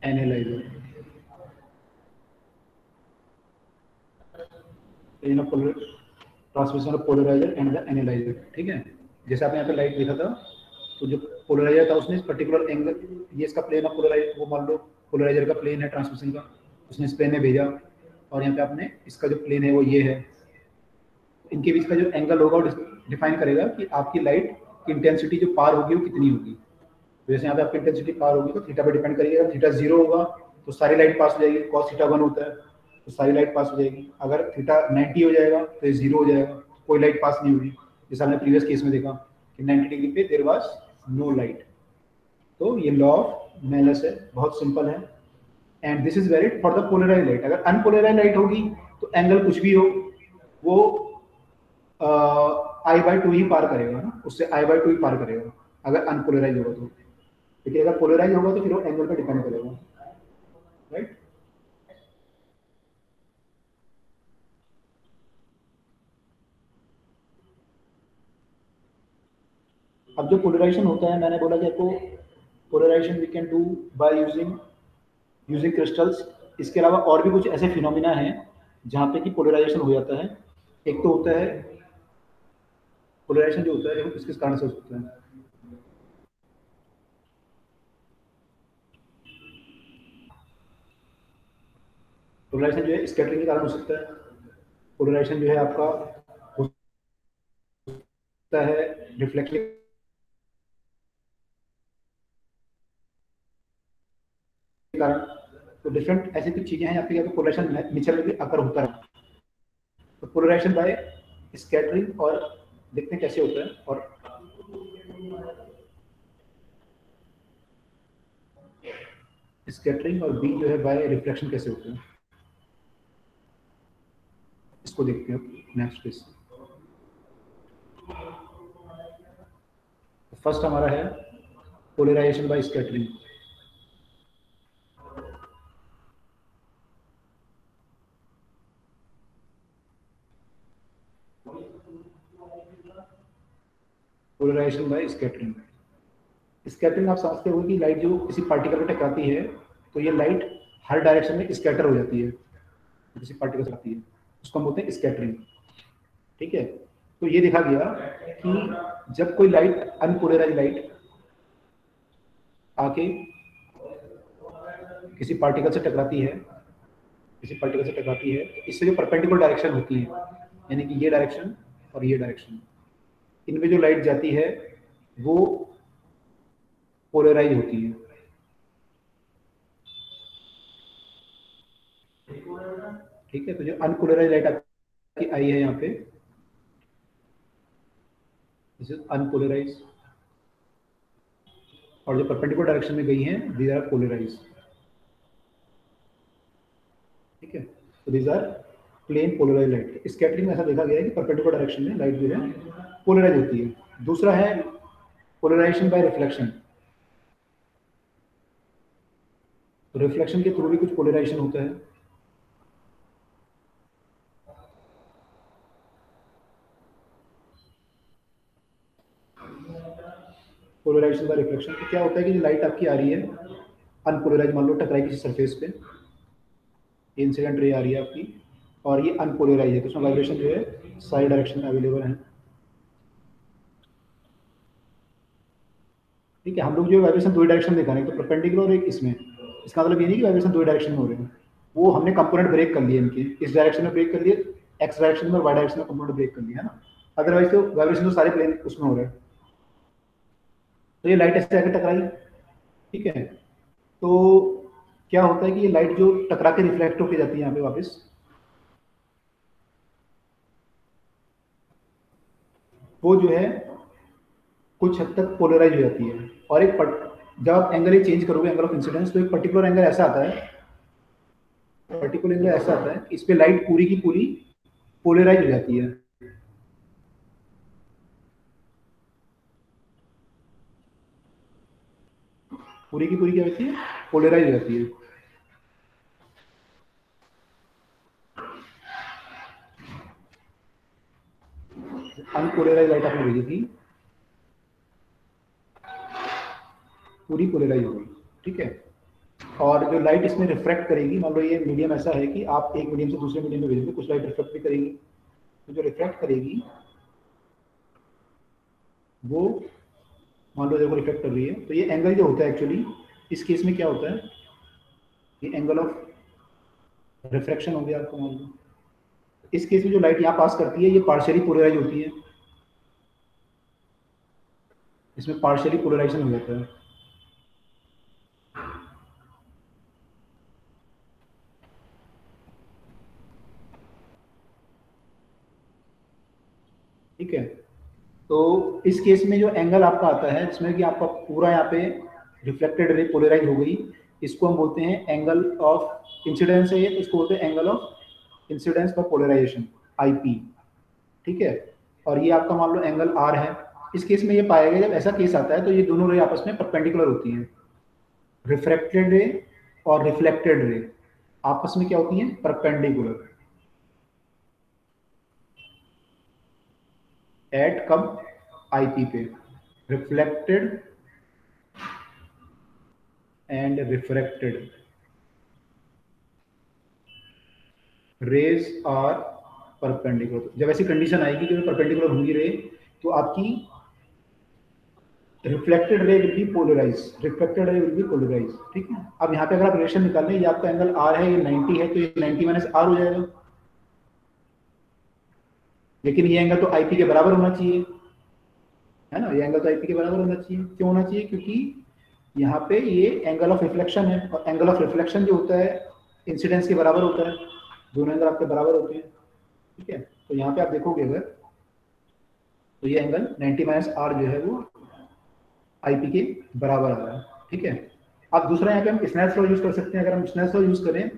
analyzer. Plane of transmission of polarizer and the analyzer. ठीक है, जैसे आपने यहाँ पे लाइट देखा था, तो जो पोलराइजर था उसने पर्टिकुलर एंगल, ये इसका प्लेन ऑफ पोलराइजर, वो मान लो पोलराइजर का प्लेन है ट्रांसमिशन का, उसने इस प्लेन में भेजा, और यहाँ पे आपने इसका जो प्लेन है वो ये है। इनके बीच का जो एंगल होगा वो डिफाइन करेगा कि आपकी लाइट की इंटेंसिटी जो पार होगी वो कितनी होगी। तो जैसे यहाँ पे आपकी इंटेंसिटी पार होगी तो थीटा पे डिपेंड करेगी। अगर थीटा 0 होगा तो सारी लाइट पास हो जाएगी, cos थीटा 1 होता है तो सारी लाइट पास हो जाएगी। अगर थीटा 90 हो जाएगा तो ये 0 हो जाएगा, तो कोई लाइट पास नहीं होगी। जैसे हमने प्रीवियस केस में देखा कि 90 डिग्री पे देयर वाज नो लाइट। तो ये लॉ ऑफ मेलस है, बहुत सिंपल है। And this is valid for the polarize light. अगर अनपोलराइज लाइट होगी तो एंगल कुछ भी हो वो I/2 ही पार करेगा ना, उससे I/2 ही पार करेगा अगर अनपोलराइज होगा तो। लेकिन अगर पोलराइज होगा तो फिर वो एंगल पे डिपेंड करेगा, राइट। अब जो पोलराइजेशन होता है, मैंने बोला कि आपको polarization we can do by using crystals. इसके अलावा और भी कुछ ऐसे फिनोमिना हैं जहाँ पे कि पोलराइजेशन हो जाता है। एक तो होता है पोलराइजेशन जो होता है वो किस कारण से होता है। पोलराइजेशन जो है स्कैटरिंग के कारण हो सकता है। पोलराइजेशन जो है आपका होता है रिफ्लेक्शन के कारण। तो डिफरेंट ऐसी कुछ चीजें हैं यहाँ पे पोलराइजेशन नेचर में भी अकर होता है। तो पोलराइजेशन बाय स्कैटरिंग और देखते हैं कैसे होता है, और स्कैटरिंग और बी जो है बाय रिफ्लेक्शन कैसे होता है, इसको देखते हैं नेक्स्ट केस। फर्स्ट हमारा है polarization by scattering. Polarization by scattering. Scattering आप समझते हो कि लाइट जो किसी पार्टिकल पे टकराती है तो ये लाइट हर डायरेक्शन में स्कैटर हो जाती है, किसी पार्टिकल से आती है, उसको हम बोलते हैं स्कैटरिंग। ठीक है, तो ये देखा गया कि जब कोई लाइट अनपोलराइज लाइट आके किसी पार्टिकल से टकराती है, तो इससे जो परपेंडिकुलर डायरेक्शन होती है, यानी कि ये डायरेक्शन और ये डायरेक्शन, इनमें जो लाइट जाती है वो पोलराइज होती है। ठीक है, तो जो अनपोलराइज लाइट आपकी आई है यहाँ पे, दिस इज अनपोलराइज, और जो परपेंडिकुलर डायरेक्शन में गई हैं दीज आर पोलराइज। ठीक है, तो these are plane polarize light. Scattering में ऐसा देखा गया है कि परपेंडिकुलर डायरेक्शन में लाइट जो है पोलराइज होती है। दूसरा है पोलराइजेशन बाय रिफ्लेक्शन। तो रिफ्लेक्शन के थ्रू भी कुछ पोलराइजेशन होता है। पोलराइजेशन बाय रिफ्लेक्शन तो क्या होता है कि जो लाइट आपकी आ रही है अनपोलराइज, मान लो टकराई किसी सरफेस पे, इंसिडेंट रे आ रही है आपकी और ये अनपोलराइज है, तो उसमें वाइब्रेशन जो है सारी डायरेक्शन में अवेलेबल है। ठीक है, हम लोग जो वाइब्रेशन दो डायरेक्शन दिखा रहे हैं, तो परपेंडिकुलर और एक इसमें, इसका मतलब ये नहीं कि वाइब्रेशन दो डायरेक्शन में हो रहे हैं, वो हमने कंपोनेंट ब्रेक कर लिए इनके, इस डायरेक्शन में ब्रेक कर लिए, एक्स डायरेक्शन में और वाई डायरेक्शन में कंपोनेंट ब्रेक कर लिया है ना। अदरवाइज तो वाइब्रेशन तो सारे प्लेन उसमें हो रहे हैं। तो ये लाइट ऐसे आके टकराई, ठीक है, तो क्या होता है कि ये लाइट जो टकरा के रिफ्लेक्ट होके जाती है यहाँ पे वापस, वो जो है कुछ हद तक पोलराइज हो जाती है। और एक जब आप एंगल चेंज करोगे, एंगल ऑफ इंसिडेंस, तो एक पर्टिकुलर एंगल ऐसा आता है, कि इस पे लाइट पूरी की पूरी पोलराइज हो जाती है। पूरी की पूरी क्या होती है, पोलराइज हो जाती है। अनपोलराइज लाइट आपने भेजी थी, पूरी पोलराइज हो गई। ठीक है, और जो लाइट इसमें रिफ्रैक्ट करेगी, मान लो ये मीडियम ऐसा है कि आप एक मीडियम से दूसरे मीडियम में भेजोगे, कुछ लाइट रिफ्रैक्ट भी करेगी, तो जो रिफ्लेक्ट करेगी वो मान लो देखो रिफ्लेक्ट कर रही है, तो ये एंगल जो होता है एक्चुअली इस केस में क्या होता है, ये एंगल ऑफ रिफ्रैक्शन हो गया आपका मान लो। इस केस में जो लाइट यहाँ पास करती है ये पार्शियली पोलराइज होती है, इसमें पार्शियली पोलराइजेशन हो जाता है। ठीक है, तो इस केस में जो एंगल आपका आता है जिसमें कि आपका पूरा यहाँ पे रिफ्लेक्टेड रे पोलराइज हो गई, इसको हम बोलते हैं एंगल ऑफ इंसिडेंस है ये, तो इसको बोलते हैं angle of incidence for polarization, IP. ठीक है, और ये आपका मान लो एंगल आर है। इस केस में ये पाया गया जब ऐसा केस आता है तो ये दोनों रे आपस में परपेंडिकुलर होती हैं, रिफ्रैक्टेड रे और रिफ्लेक्टेड रे आपस में क्या होती हैं, परपेंडिकुलर। एट कब, आईपी पे, reflected and refracted rays are perpendicular. जब ऐसी कंडीशन आएगी कि परपेंडिकुलर होंगी रे, तो आपकी reflected ray will be polarize, reflected ray will be polarize. ठीक है, अब यहाँ पे अगर आप रिलेशन निकाल लें, ये आपका एंगल आर है, ये 90 है, तो ये 90 माइनस आर हो जाएगा। लेकिन ये एंगल तो आईपी के बराबर होना चाहिए, है ना, ये एंगल तो आईपी के बराबर होना चाहिए। क्यों होना चाहिए, क्योंकि यहाँ पे ये एंगल ऑफ रिफ्लेक्शन है, और एंगल ऑफ रिफ्लेक्शन जो होता है इंसिडेंस के बराबर होता है, दोनों एंगल आपके बराबर होते हैं। ठीक है, तो यहाँ पे आप देखोगे अगर, तो ये एंगल 90 माइनस आर जो है वो आईपी के बराबर आ रहा है। ठीक है, अब दूसरा यहाँ पे हम स्नेल्स लॉ यूज कर सकते हैं। अगर हम स्नेल्स लॉ यूज करें,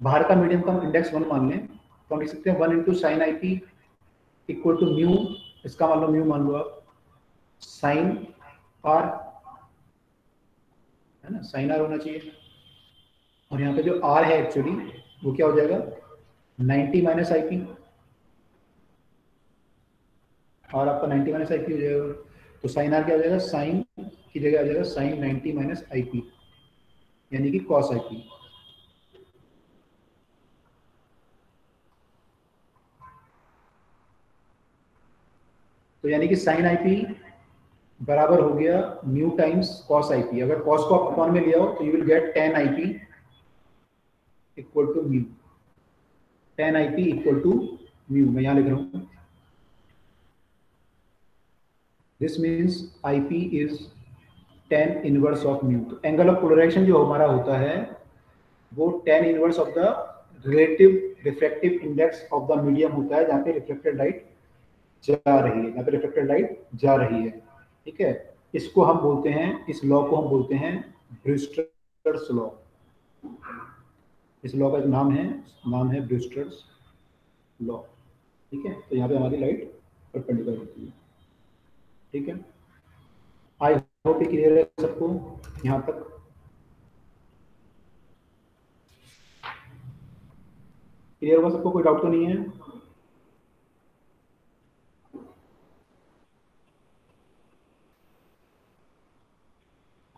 बाहर का मीडियम का हम इंडेक्स 1 मान लें, तो हम लिख सकते हैं 1 into sin I P equal to mu, इसका मान लो म्यू मान लो आप, साइन आर, है ना, साइन आर होना चाहिए। और यहाँ पे जो आर है एक्चुअली वो क्या हो जाएगा, 90 माइनस आई पी, और आपका 90 माइनस आई पी हो जाएगा। तो साइन आर क्या हो जाएगा, साइन की जगह आ जाएगा साइन 90 माइनस आई पी, यानी कि कॉस आई पी। तो यानी कि साइन आई पी बराबर हो गया mu times cos I P. अगर कॉस को आप अपॉन में लिया हो तो you will get tan I P equal to mu, tan I P equal to mu. मैं यहां लिख रहा हूं, this means I P is tan inverse of mu. तो एंगल ऑफ पोलराइजेशन जो हमारा होता है वो tan inverse of the relative refractive index of the medium होता है, जहां पे रिफ्लेक्टेड लाइट जा रही है, जहां पे रिफ्लेक्टेड लाइट जा रही है। ठीक है, इसको हम बोलते हैं, इस लॉ को हम बोलते हैं ब्रूस्टर्स लॉ। इस लॉ का एक नाम है ब्रूस्टर्स लॉ। ठीक है, तो यहाँ पे हमारी लाइट परपेंडिकुलर होती है। ठीक है, आई होप ये क्लियर है सबको यहाँ तक। क्लियर होगा सबको, कोई डाउट तो नहीं है?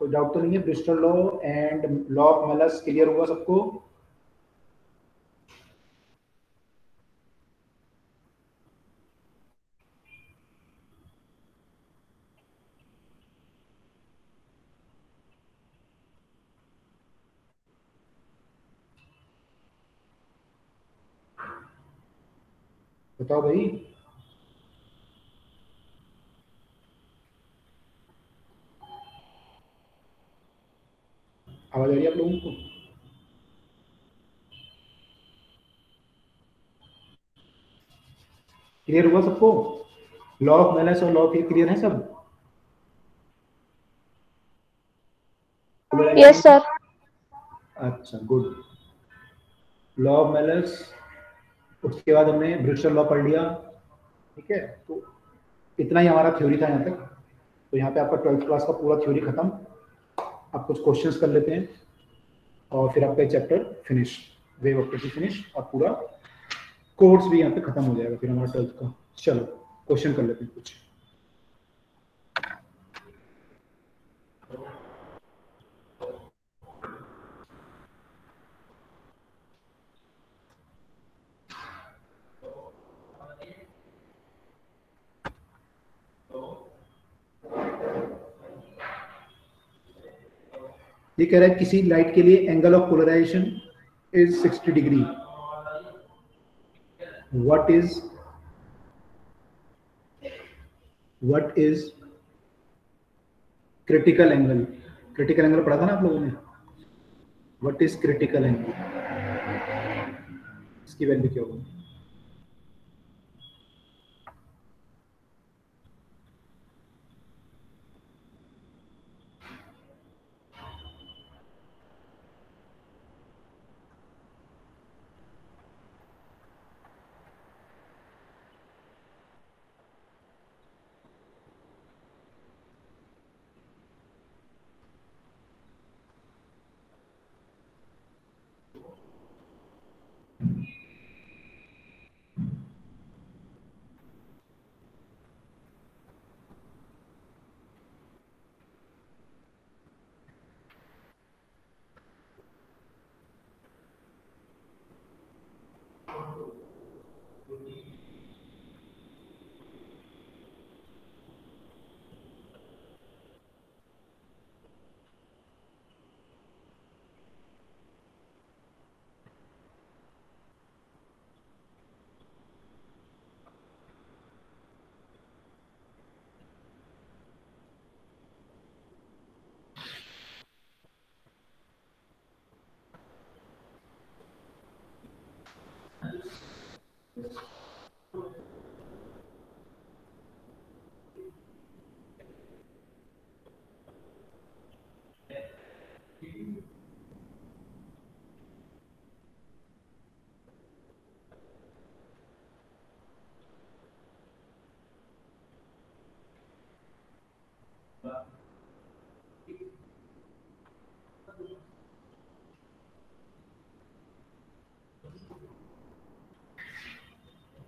कोई डाउट तो नहीं है? Bristol law and law of Malus clear हुआ सबको? बताओ भाई। आवाज आ रही है आप लोगों को? क्लियर हुआ सबको? लॉ ऑफ मेलस और लॉ ऑफ ये क्लियर है सब? Yes sir. अच्छा, गुड। लॉ ऑफ मेलस, उसके बाद हमने ब्रिस्टल लॉ पढ़ लिया। ठीक है, तो इतना ही हमारा थ्योरी था यहाँ तक। तो यहाँ पे आपका 12th क्लास का पूरा थ्योरी खत्म। आप कुछ क्वेश्चंस कर लेते हैं और फिर आपका chapter finish, wave optics finish, और पूरा कोर्स भी यहाँ पे खत्म हो जाएगा फिर हमारा 12th का। चलो क्वेश्चन कर लेते हैं कुछ। ये कह रहा है किसी लाइट के लिए angle of polarization is 60 degree, what is critical angle. Critical angle पढ़ा था ना आप लोगों ने, व्हाट इज क्रिटिकल एंगल, इसकी वैल्यू क्या होगी।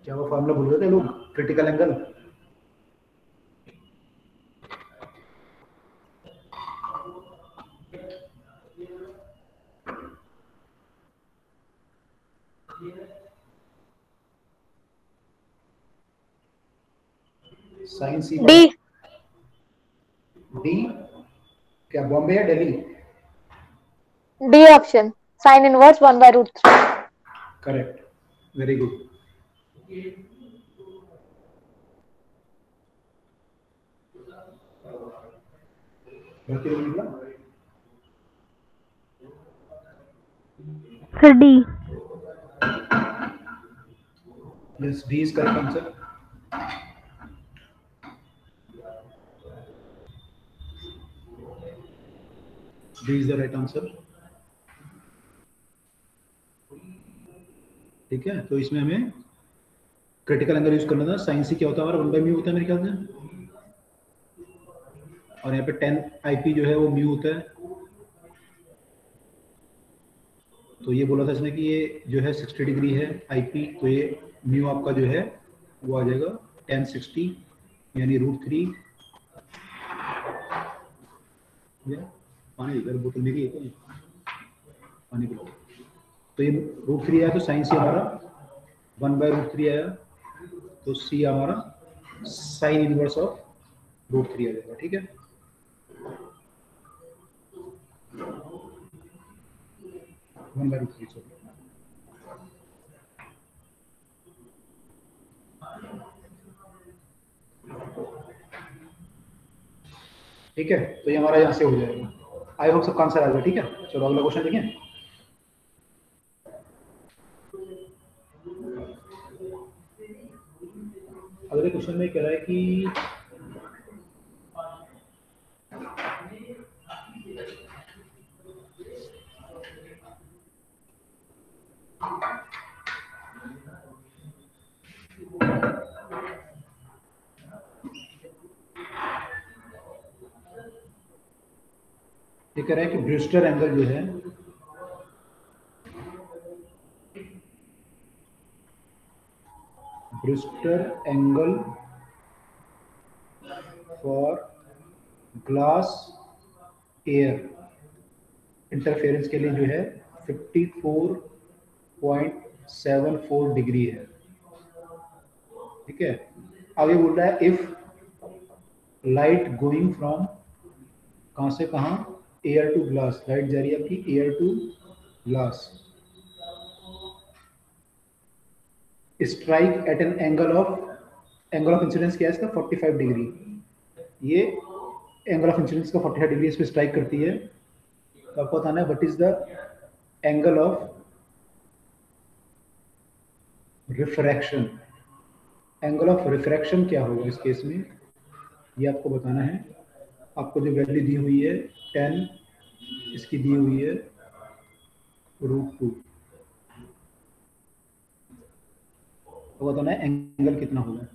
क्या वो फॉर्मूला भूल गए थे लोग, critical angle. Sin C D. D, क्या बॉम्बे या Delhi. D option, sin inverse 1/√3। Correct, very good. Sir D. Yes, D is correct answer. D is the right answer. ठीक है, तो इसमें हमें क्रिटिकल एंगल यूज करना था। साइन सी क्या होता है हमारा, 1/μ होता है मेरे ख्याल से, और यहाँ पे 10 IP जो है वो म्यू होता है। तो ये बोला था इसने कि ये जो है 60 डिग्री है IP, तो ये म्यू आपका जो है वो आ जाएगा 1060 यानी √3। पानी इधर बोतल मेरी है तो पानी पिलाओ। तो ये √3 आया, तो साइन सी हमारा 1/√3 आया, तो सी हमारा साइन इनवर्स ऑफ √3 आ जाएगा। ठीक है, ठीक है, तो ये हमारा यहाँ से हो जाएगा। आई होप सबका आंसर आ जाएगा। ठीक है, चलो अगला क्वेश्चन देखें। अगले क्वेश्चन में कह रहा है कि ये कह रहा है कि ब्रूस्टर एंगल जो है Brewster angle for glass air interference के लिए जो है 54.74 डिग्री है। ठीक है, आगे बोल रहा है इफ लाइट गोइंग फ्रॉम कहां से कहां एयर टू ग्लास, लाइट जा रही है आपकी air to glass, strike at an angle of incidence क्या है इसका 45 डिग्री, ये एंगल ऑफ इंसिडेंस का 45 डिग्री इस पर स्ट्राइक करती है। तो आपको बताना है what is the angle of refraction, angle of refraction क्या होगा इस केस में, ये आपको बताना है। आपको जो वैल्यू दी हुई है 10, इसकी दी हुई है √2, तो बताना है एंगल कितना होगा।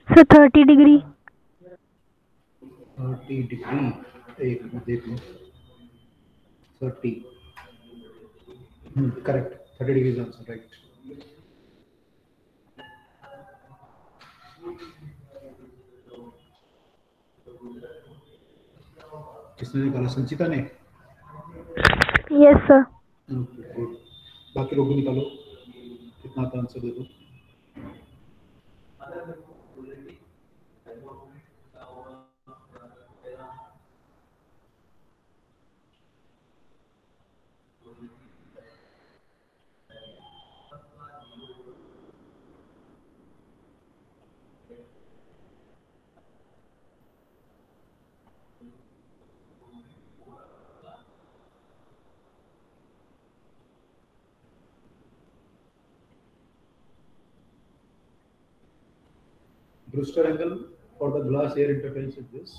Sir 30 degree. 30 डिग्री, एक मिनट देख लो, 30, करेक्ट, 30 डिग्री आंसर, राइट। किसने निकाला, संचिता ने? Yes sir. ओके गुड, बाकी लोग भी निकालो, कितना आता आंसर दे दो। Brewster angle for the glass air interference is this.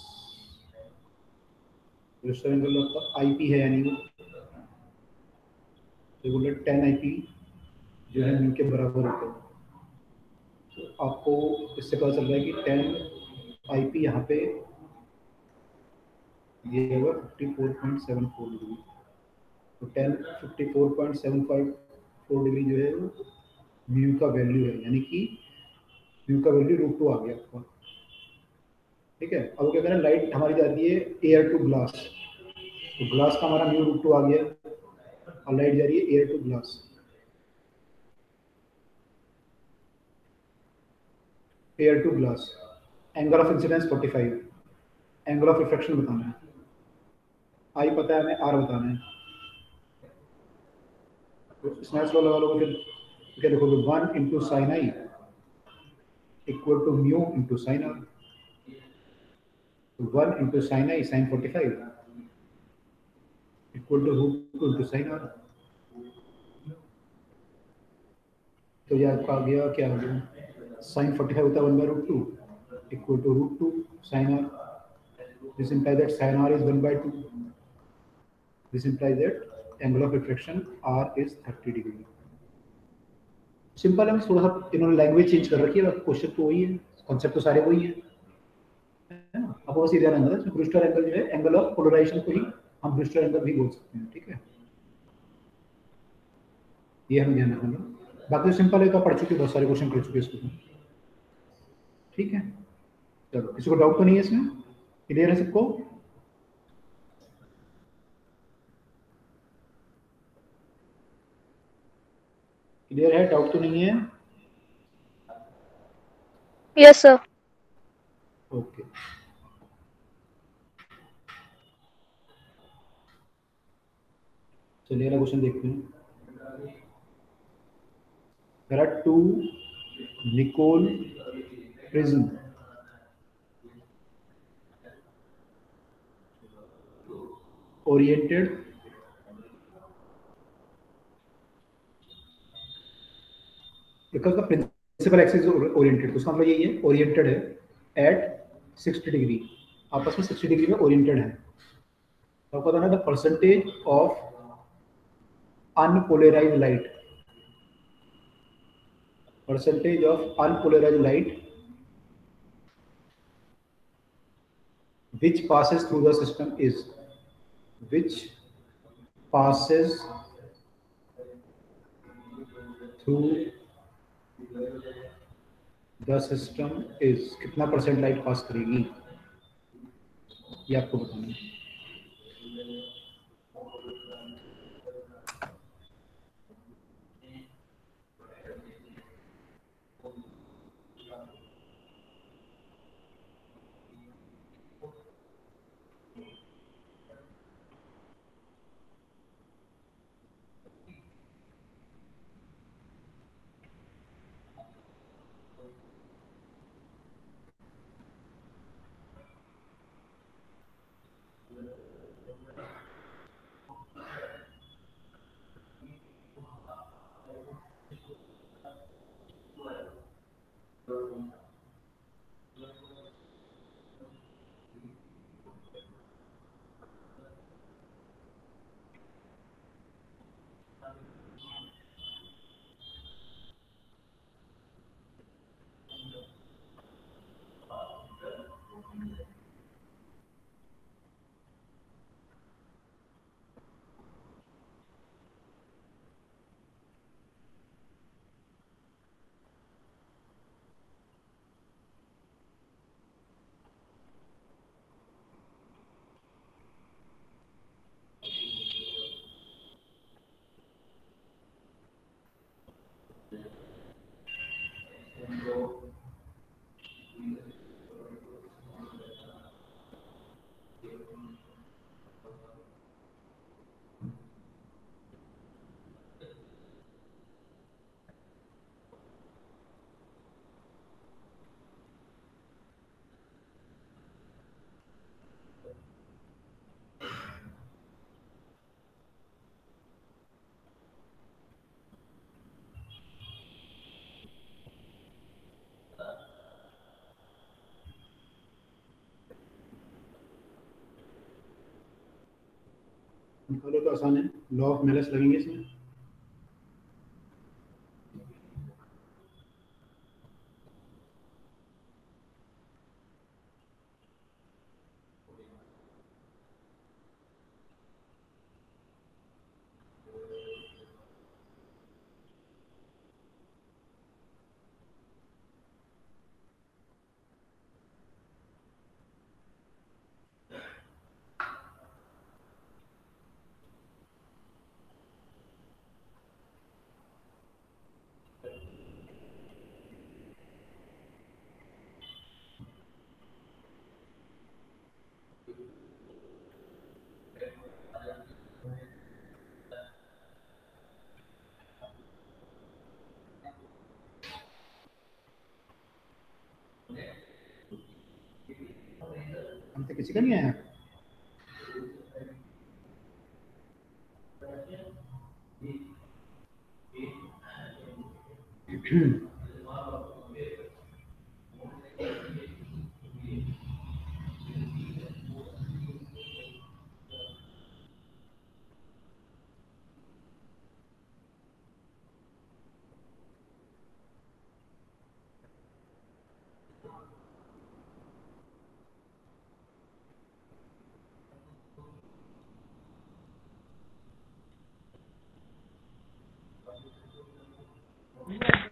Brewster angle आपका IP है यानी वो रेगुलर 10 IP जो है म्यू के बराबर होता है। तो आपको इससे पता चल रहा है कि 10 IP यहाँ पे ये होगा 54.74 डिग्री, तो 10 54.75 डिग्री जो है वो म्यू का वैल्यू है, यानी कि म्यू का वैल्यू √2 आ गया आपका। ठीक है, अब क्या करें, लाइट हमारी जाती है एयर टू ग्लास, तो ग्लास का हमारा म्यू √2 आ गया और लाइट जा रही है air to glass. Air to glass, angle of incidence 45, angle of refraction बताना है, आई पता है हमें, आर बताना है। तो स्नैच लॉ लगा लो, फिर तो क्या देखोगे 1 into sin I equal to mu into sin R, 1 into sin I sin 45 equal to root 2 into sin R. तो ये आपका आ गया, क्या आ गया, साइन 45 होता है 1/√2 equal to √2 sin R. This implies that sin r is 1/2. This implies that angle of refraction r is 30 degree. Simple है, थोड़ा सा इन्होंने लैंग्वेज चेंज कर रखी है, क्वेश्चन तो वही है, कॉन्सेप्ट तो सारे वही है ना। आपको बस ये ध्यान रखना है, ब्रूस्टर एंगल जो है एंगल ऑफ पोलराइजेशन को ही हम ब्रूस्टर एंगल भी बोल सकते हैं, ठीक है। ये हमें ध्यान रखना है। बाकी तो सिंपल है, तो पढ़ चुके, बहुत सारे क्वेश्चन कर चुके इसको, ठीक है। चलो, किसी को डाउट तो नहीं है इसमें, क्लियर है सबको? क्लियर है, डाउट तो नहीं है? Yes, sir. ओके, चलिए अगला क्वेश्चन देखते हैं। There are two Nicol prism oriented because the principal axis is oriented, तो उसका मतलब यही है, ओरिएंटेड है एट 60 डिग्री, आपस में 60 डिग्री में ओरिएंटेड है। तो आपको बताना the percentage of unpolarised light, percentage of unpolarized light which passes through the system is, which passes through the system is, कितना परसेंट लाइट पास करेगी, ये आपको बताना है। निकालो तो आसान है, लॉ ऑफ मेलस लगेंगे इसमें। किसी का नहीं आया?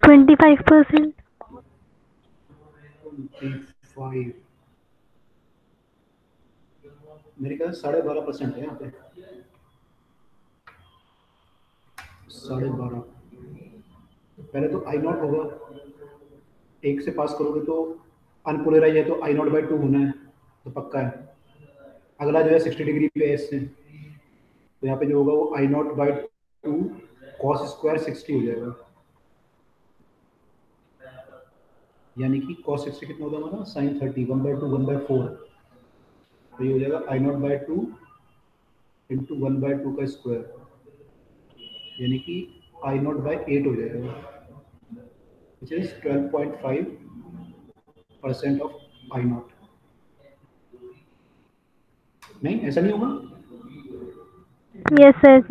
%25। 25 मेरे ख्याल 12.5% है यहाँ पे। 12.5 पहले तो आई नॉट होगा, 1 से पास करोगे तो अनपोलराइज है तो आई नॉट बाई 2 होना है, तो पक्का है। अगला जो है 60 डिग्री पे है इससे, तो यहाँ पे जो होगा वो आई नॉट बाई 2 कॉस स्क्वायर 60 हो जाएगा, यानी कि कॉस 60 कितना होगा हमारा, साइन 30, 1/2 1/4, तो ये हो जाएगा आई नॉट बाई 2 इंटू 1/2 का स्क्वायर, यानी कि आई नॉट बाई 8 हो जाएगा, which is 12.5% of I not. नहीं, ऐसा नहीं होगा? Yes sir.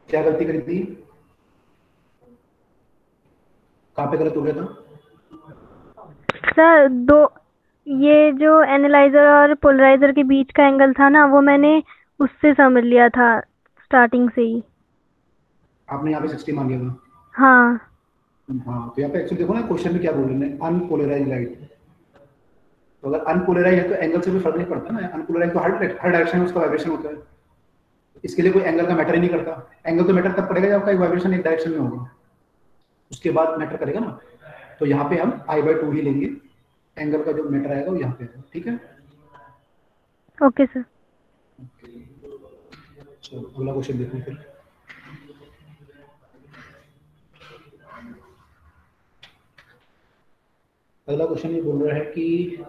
क्या गलती करी थी? कहाँ पे गलत हो गया था? सर दो, ये जो एनालाइजर और पोलराइजर के बीच का एंगल था ना, वो मैंने उससे समझ लिया था स्टार्टिंग से ही। आपने यहाँ पे 60 मान लिया था। हाँ हाँ, तो यहाँ पे एक्चुअली देखो ना क्वेश्चन में क्या बोल रहे हैं, अनपोलराइज लाइट। तो अगर अनपोलराइज है तो एंगल से भी फर्क नहीं पड़ता ना, अनपोलराइज तो हर डायरेक्शन में उसका वाइब्रेशन होता है, इसके लिए कोई एंगल का मैटर ही नहीं करता। एंगल तो मैटर तब पड़ेगा जब आपका वाइब्रेशन एक डायरेक्शन में होगा, उसके बाद मैटर करेगा ना। तो यहाँ पे हम I/2 ही लेंगे, एंगल का जो मैटर आएगा वो यहाँ पे आएगा, ठीक है। Okay sir. चलो अगला क्वेश्चन देखो फिर। अगला क्वेश्चन ये बोल रहा है कि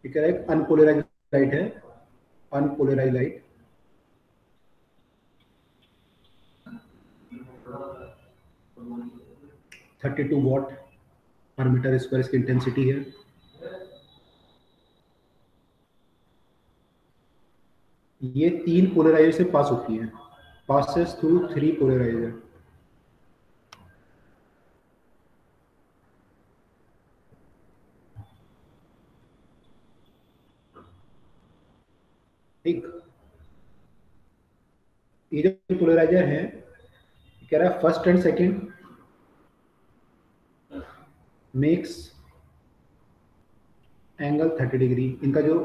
कह रहा है अनपोलराइज लाइट है, अनपोलराइज लाइट $32 पर मीटर स्क्वायर इसकी इंटेंसिटी है। ये 3 पोलराइजर से पास होती है, passes through 3 polarizer। ठीक, ये जो पोलराइजर है कह रहा है first and second makes angle 30 degree. इनका जो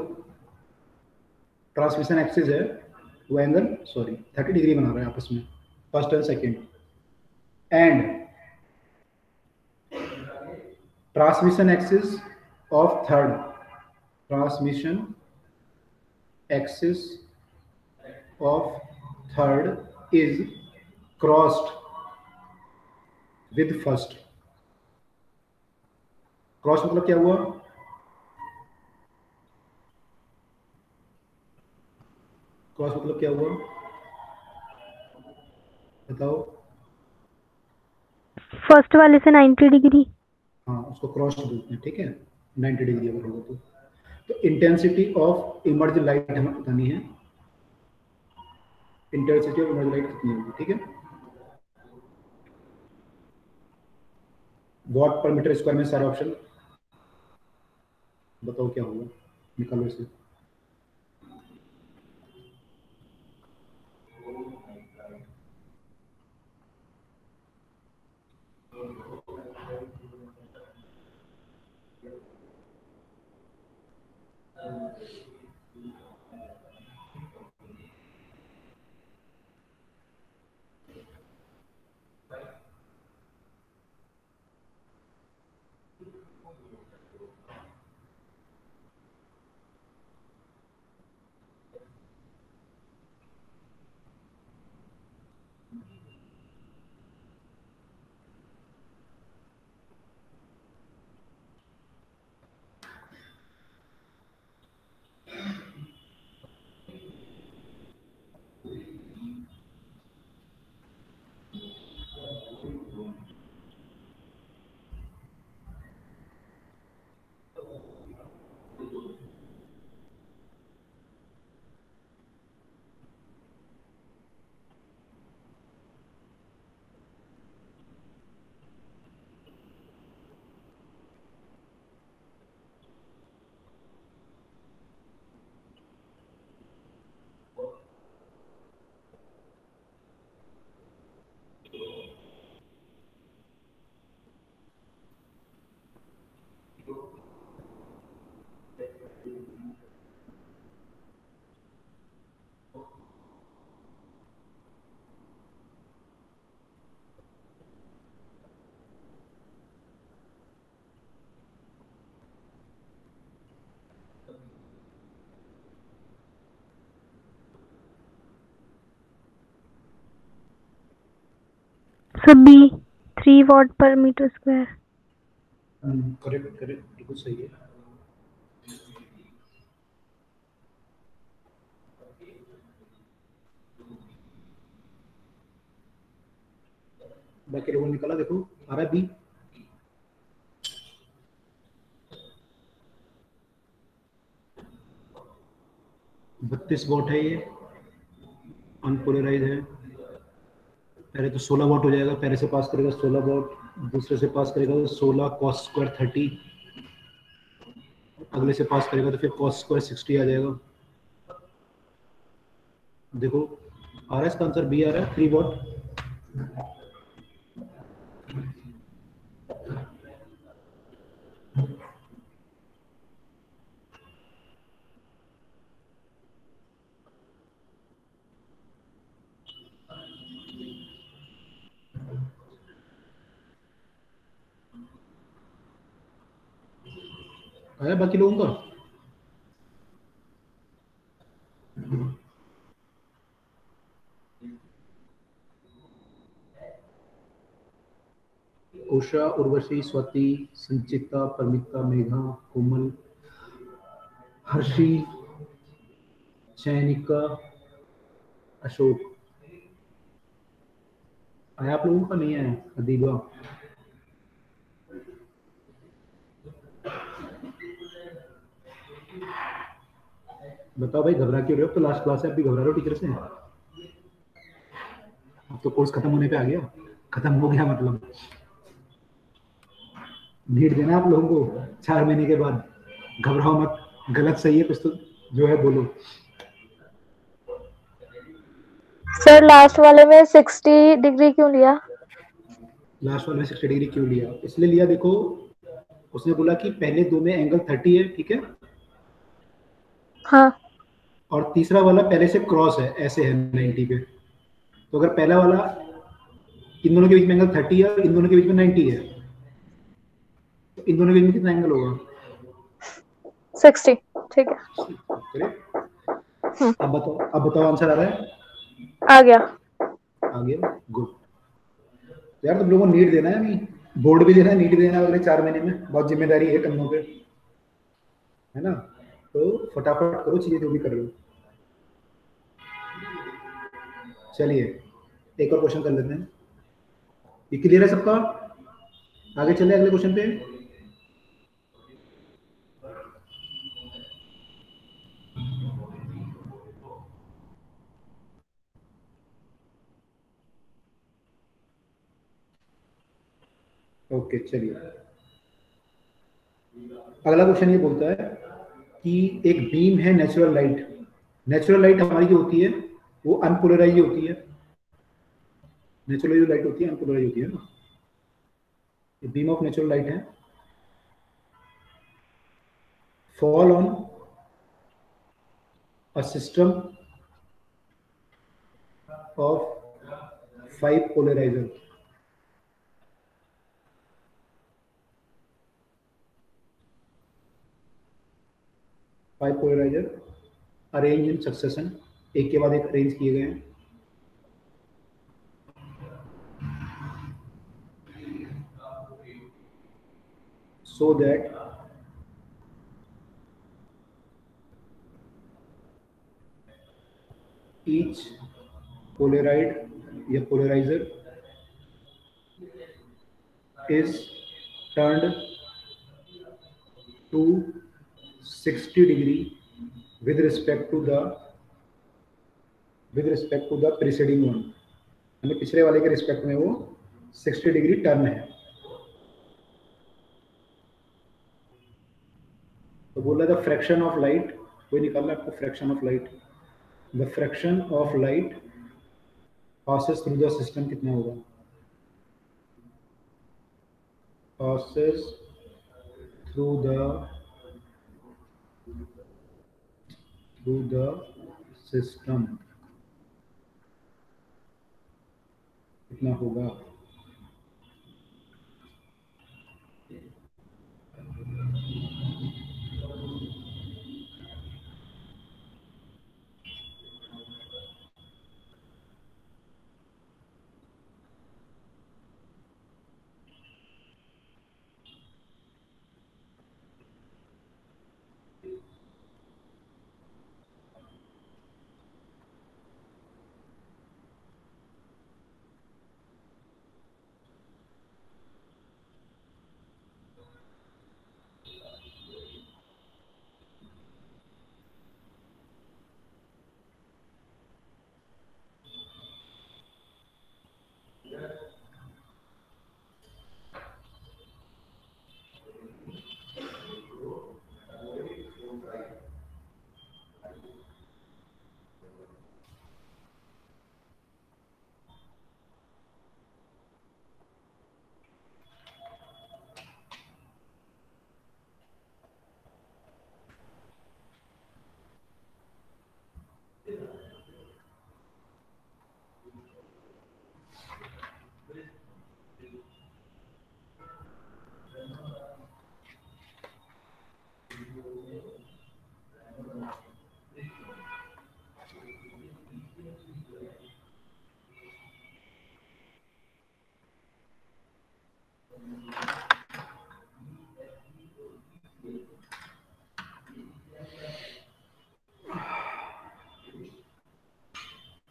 ट्रांसमिशन एक्सिस है वो एंगल 30 डिग्री बना रहा है आपस में, first and second. And transmission axis of third, transmission axis of third is crossed with first. Cross मतलब क्या हुआ? क्रॉस मतलब क्या हुआ बताओ? फर्स्ट वाले से 90 डिग्री। हाँ, उसको क्रॉस बोलते हैं, ठीक है, 90 डिग्री अगर होगा तो इंटेंसिटी ऑफ इमर्ज लाइट हमें बतानी है, इंटेंसिटी ऑफ इमर्ज लाइट कितनी होगी, ठीक है। वॉट पर मीटर स्क्वायर में सारे ऑप्शन बताओ क्या होगा, निकालो इसे। Sir B 3 watt/m²। Correct correct, बिल्कुल सही है। बाकी लोगों ने निकाला, देखो आ रहा है बी। बत्तीस वॉट है ये, अनपोलराइज है। पहले तो 16 वॉट हो जाएगा, पहले से पास करेगा 16 वॉट, दूसरे से पास करेगा तो 16 cos स्क्वायर 30, अगले से पास करेगा तो फिर cos स्क्वायर 60 आ जाएगा। देखो आ रहा है इसका आंसर, बी आ रहा है, 3 वॉट। आया बाकी लोगों का? उषा, उर्वशी, स्वाति, संचिता, परमिता, मेघा, कोमल, हर्षी, चैनिका, अशोक। आया आप लोगों का? नहीं आया? अदीबा, बताओ भाई, घबरा क्यों रहे हो? तो लास्ट क्लास है, अभी घबरा रहे हो टीचर से? अब तो कोर्स खत्म होने पे आ गया, खत्म हो गया मतलब। नीट देना आप लोगों को 4 महीने के बाद। घबराओ मत, गलत सही है कुछ तो जो है बोलो। सर लास्ट वाले में 60 डिग्री क्यों लिया? लास्ट वाले में 60 डिग्री क्यों लिया? इसलिए लिया, देखो उसने बोला कि पहले दो में एंगल 30 है, ठीक है, हाँ। और तीसरा वाला पहले से क्रॉस है, ऐसे है 90 पे। तो अगर पहला वाला, इन दोनों के बीच में एंगल 30 है और इन दोनों के बीच में 90 है, तो इन दोनों के बीच में कितना एंगल होगा? 60, ठीक है। करेक्ट। अब बताओ आंसर आ रहा है? आ गया। आ गया, गुड। यार तुम लोगों को नीट देना है, अभी बोर्ड भी देना है, नीट भी देना है अगले 4 महीने में, बहुत जिम्मेदारी है कंधों पे, है ना? तो फटाफट करो चीजें जो भी कर रहे हो। चलिए एक और क्वेश्चन कर लेते हैं। ये क्लियर है सबका? आगे चले अगले क्वेश्चन पे। ओके चलिए, अगला क्वेश्चन ये बोलता है कि एक बीम है नेचुरल लाइट। नेचुरल लाइट हमारी जो होती है वो अनपोलराइज होती है। नेचुरल जो लाइट होती है अनपोलराइज होती है ना। ये बीम ऑफ नेचुरल लाइट है, fall on a system of 5 polarizer. Five polarizer arrange in succession, एक के बाद एक अरेंज किए गए हैं। सो दैट each polaroid या polarizer is turned to 60 degree with respect to the preceding one, यानी पिछले वाले के रिस्पेक्ट में वो 60 डिग्री टर्न है। तो बोला द फ्रैक्शन ऑफ लाइट, कोई निकालना आपको fraction of light. The fraction of light passes through the system कितना होगा? passes through the system कितना होगा?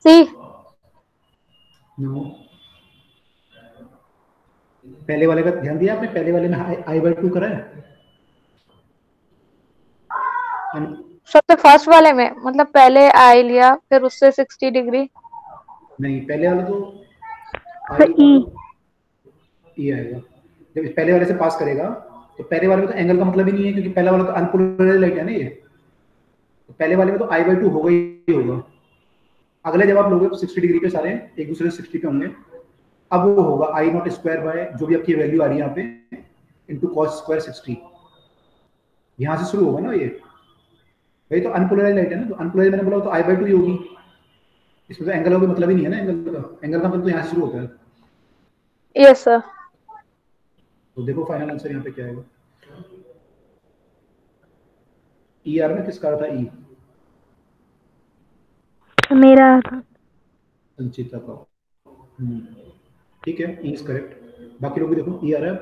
सी। नो, पहले वाले का ध्यान दिया आपने? पहले वाले में I/2 करा है? सबसे फर्स्ट वाले में मतलब पहले आई लिया फिर उससे 60 डिग्री। नहीं, पहले वाला तो तो ई। ई आएगा। जब इस पहले वाले से पास करेगा तो पहले वाले में तो एंगल का मतलब ही नहीं है, क्योंकि पहला वाला तो अनपोलराइज्ड लाइट है ना ये। तो पहले वाले में तो I/2 होगा ही होगा। अगले जब आप लोगे तो 60 डिग्री पे सारे एक दूसरे से 60 पे होंगे। अब वो होगा I0² बाय जो भी आपकी वैल्यू आ रही है यहाँ पे इंटू कॉस स्क्वायर 60। यहाँ से शुरू होगा ना ये, वही तो अनपोलराइज्ड लाइट है ना। तो अनपोलराइज्ड मैंने बोला तो I/2 ही होगी। इसमें तो एंगल का कोई मतलब ही नहीं है ना। एंगल का मतलब तो यहाँ से शुरू होता है। Yes sir. तो देखो फाइनल आंसर यहाँ पे क्या आएगा। ER में किसका था? ई मेरा था। संचिता का। ठीक है, ई इज करेक्ट। बाकी लोग भी देखो, ई आ रहा है।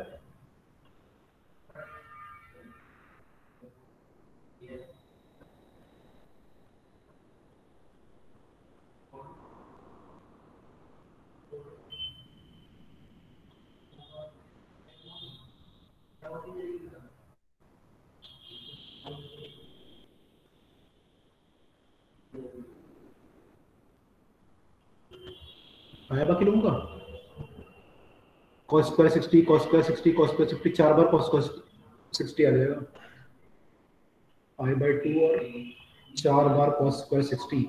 आया बाकी लोगों का? cos square 60 cos square 60 cos square 60 4 बार cos स्क्वायर 60 आ जाएगा। I/2 और 4 बार cos स्क्वायर 60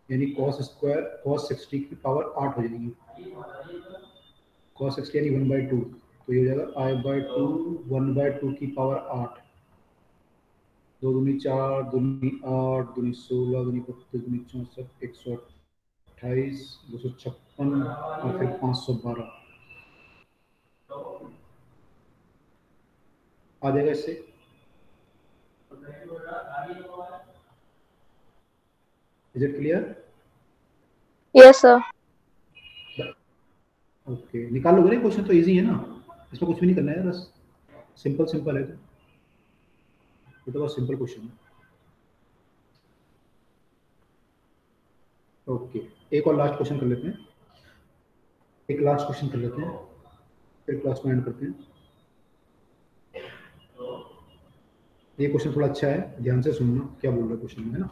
यानी cos स्क्वायर cos 60 की पावर 8 हो जाएगी। cos 60 यानी 1/2, तो ये हो जाएगा I/2 1/2 की पावर 8। 2 दूनी 4 दूनी 8 दूनी 16 दूनी 32 दूनी 64 128 256 और फिर 512 आ जाएगा इससे। Is it clear? Yes sir. Okay, निकाल लोगे ना? क्वेश्चन तो इजी है ना, इसमें कुछ भी नहीं करना है, बस सिंपल सिंपल है। ये तो बहुत सिंपल क्वेश्चन है। ओके, एक और लास्ट क्वेश्चन कर लेते हैं। एक लास्ट क्वेश्चन कर लेते हैं, फिर क्लास को एंड करते हैं। ये क्वेश्चन थोड़ा अच्छा है, ध्यान से सुनना क्या बोल रहा है क्वेश्चन में, है ना।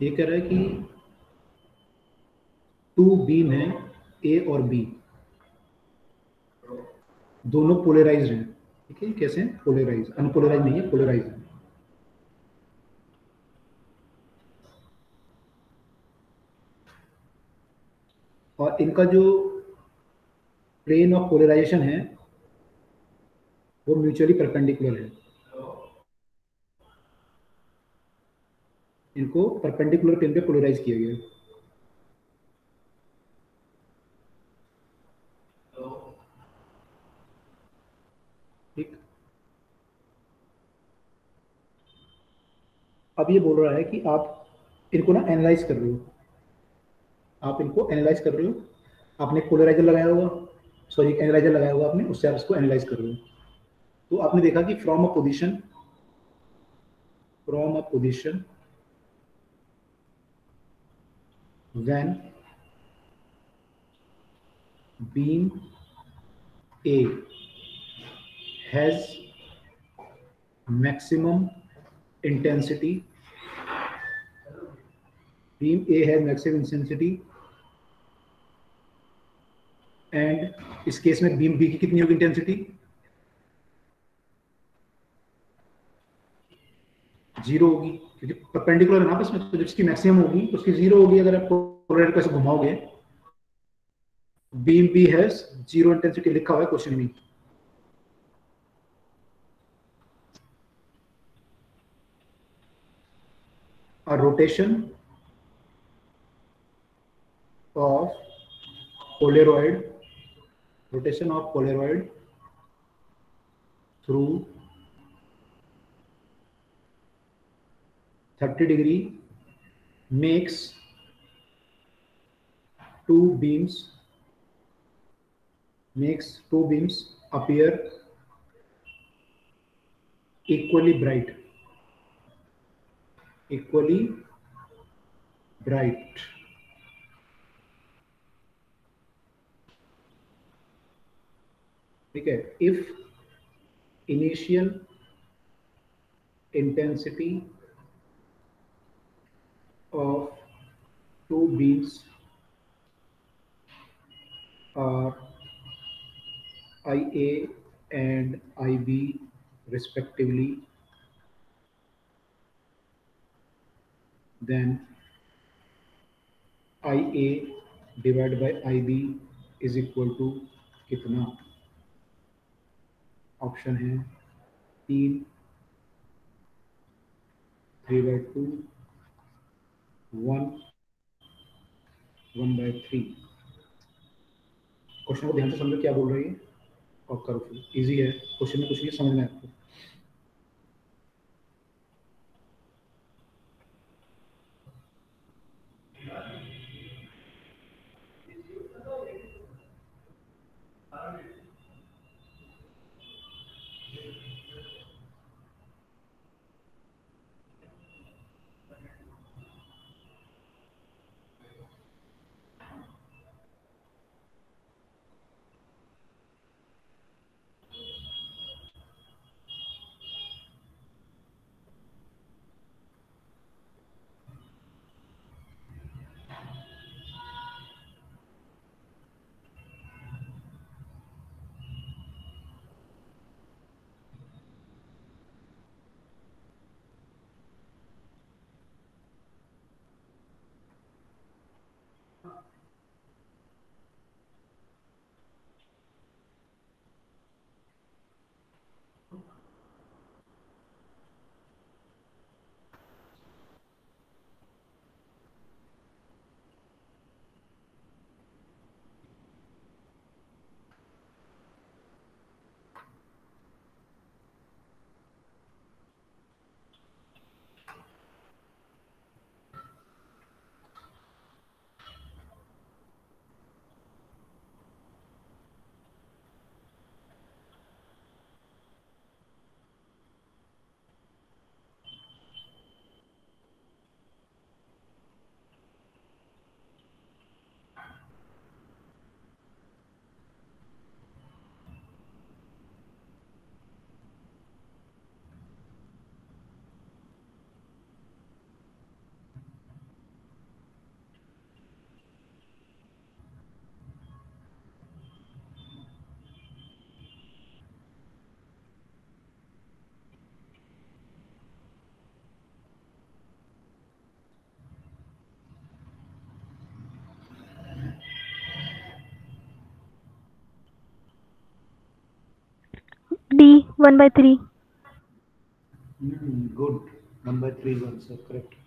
ये कह रहा है कि 2 बीम है, ए और बी, दोनों पोलराइज्ड हैं। ठीक है, कैसे हैं? पोलराइज, अनपोलराइज नहीं है, पोलराइज है। और इनका जो प्लेन ऑफ पोलराइजेशन है वो म्यूचुअली परपेंडिकुलर है। इनको परपेंडिकुलर प्लेन पे पोलराइज किया गया है। ठीक, अब ये बोल रहा है कि आप इनको ना एनालाइज कर रहे हो। आप इनको एनालाइज कर रहे हो, आपने पोलराइजर लगाया होगा, सॉरी एनालाइजर लगाया होगा आपने, उससे आप इसको एनालाइज कर रहे हो। तो आपने देखा कि from a position when beam A has maximum intensity, beam A has maximum intensity and इस केस में बीम B की कितनी होगी इंटेंसिटी? 0 होगी, क्योंकि परपेंडिकुलर है ना आपस में, तो जिसकी मैक्सिमम होगी उसकी 0 होगी। अगर आप पोलराइजर को ऐसे घुमाओगे, बीम B हैज 0 इंटेंसिटी लिखा हुआ है क्वेश्चन में। A rotation of Polaroid through 30 degree makes two beams makes two beams appear equally bright. ठीक है, if initial intensity of two beams are IA and IB respectively, then IA divided by IB is equal to कितना? ऑप्शन है 3, 3/2, 1, 1/3। क्वेश्चन को ध्यान से समझो क्या बोल रही है और करो फिर। इजी है, क्वेश्चन में कुछ नहीं समझना है आपको। D 1/3. Good. 1/3 is answer, correct.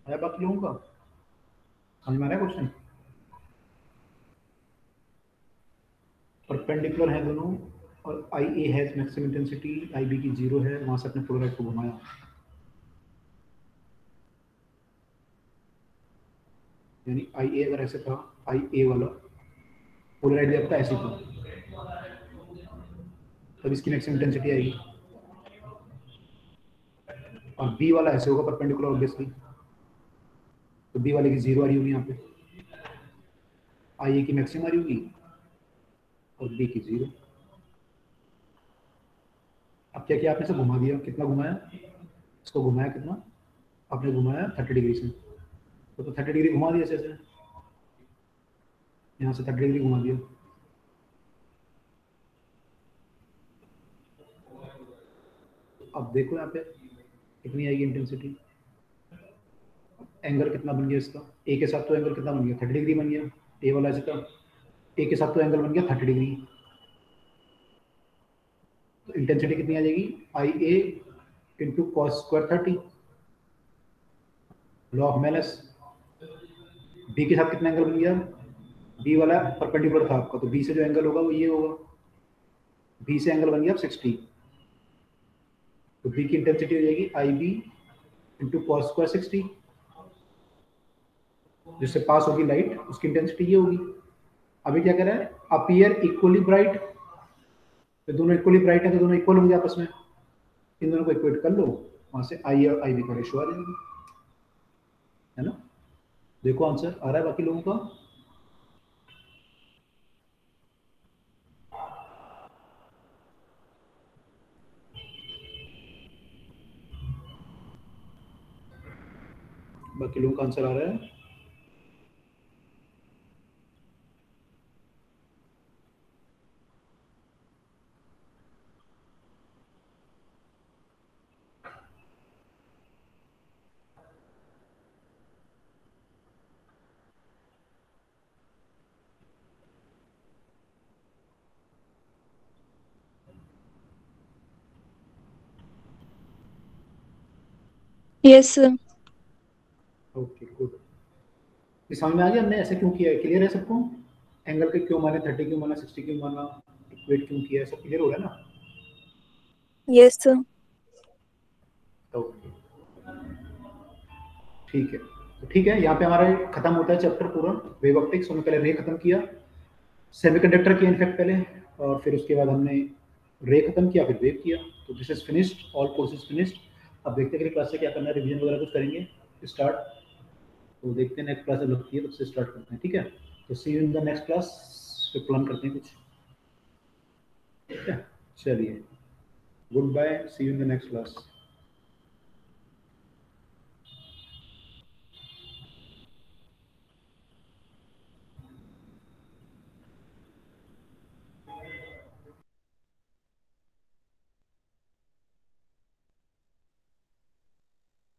है बाकी लोगों का समझ में आ रहा है क्वेश्चन? परपेंडिकुलर है दोनों और I A has maximum intensity, I B की 0 है, वहां से अपने पोलराइड को घुमाया। यानी आई ए अगर ऐसे था, आई ए वाला पोलराइड आपका ऐसे था, तब इसकी मैक्सिमम इंटेंसिटी आएगी। और बी वाला ऐसे होगा परपेंडिकुलर ऑब्वियसली, तो बी वाले की 0 आ रही होगी यहाँ पे, आई ए की मैक्सिमम आ रही होगी और बी की 0। अब क्या किया आपने, से घुमा दिया, कितना घुमाया, इसको घुमाया कितना आपने घुमाया 30 डिग्री से, तो 30 डिग्री घुमा दिया ऐसे, यहाँ से 30 डिग्री घुमा दिया। अब देखो यहाँ पे कितनी आएगी इंटेंसिटी, एंगल कितना बन गया इसका, ए के साथ तो एंगल कितना बन गया, 30 डिग्री बन गया, ए वाला इसका ए के साथ तो एंगल बन गया 30 डिग्री। तो इंटेंसिटी कितनी आ जाएगी, I A into cos square 30, law of minus. B के साथ कितना एंगल बन गया, बी वाला परपेंडिकुलर था आपका, तो बी से जो एंगल होगा वो ये होगा, बी से एंगल बन गया 60, तो बी की इंटेंसिटी हो जाएगी आई बी इंटू कॉस स्क्वायर 60, जिससे पास होगी लाइट उसकी इंटेंसिटी ये होगी। अभी क्या कह रहा है, अपीयर इक्वली ब्राइट, तो दोनों इक्वली ब्राइट है तो दोनों इक्वल होंगे आपस में, इन दोनों को इक्वेट कर लो, वहां से आई और आई बी का रेशियो आ जाएगा, है ना। देखो आंसर आ रहा है बाकी लोगों का। बाकी लोगों का आंसर आ रहा है। Yes sir. ओके गुड, ये समझ में आ गया हमने ऐसे क्यों किया है, क्लियर है सबको, एंगल के क्यों माने 30 क्यों माना, 60 क्यों माना, इक्वेट क्यों किया है, सब क्लियर हो रहा है ना। Yes sir. ओके ठीक है, तो ठीक है, यहाँ पे हमारा खत्म होता है चैप्टर पूरा वेव ऑप्टिक्स। हमने पहले रे खत्म किया, सेमीकंडक्टर किया इनफैक्ट पहले, और फिर उसके बाद हमने रे खत्म किया, फिर वेव किया। तो this is finished, all courses finished. अब देखते हैं कि क्लास से क्या करना है, रिवीजन वगैरह कुछ करेंगे स्टार्ट, तो देखते हैं नेक्स्ट क्लास जब लगती है तब से स्टार्ट करते हैं, ठीक है। तो see you in the next class, फिर प्लान करते हैं कुछ, ठीक है। चलिए good bye, see you in the next class.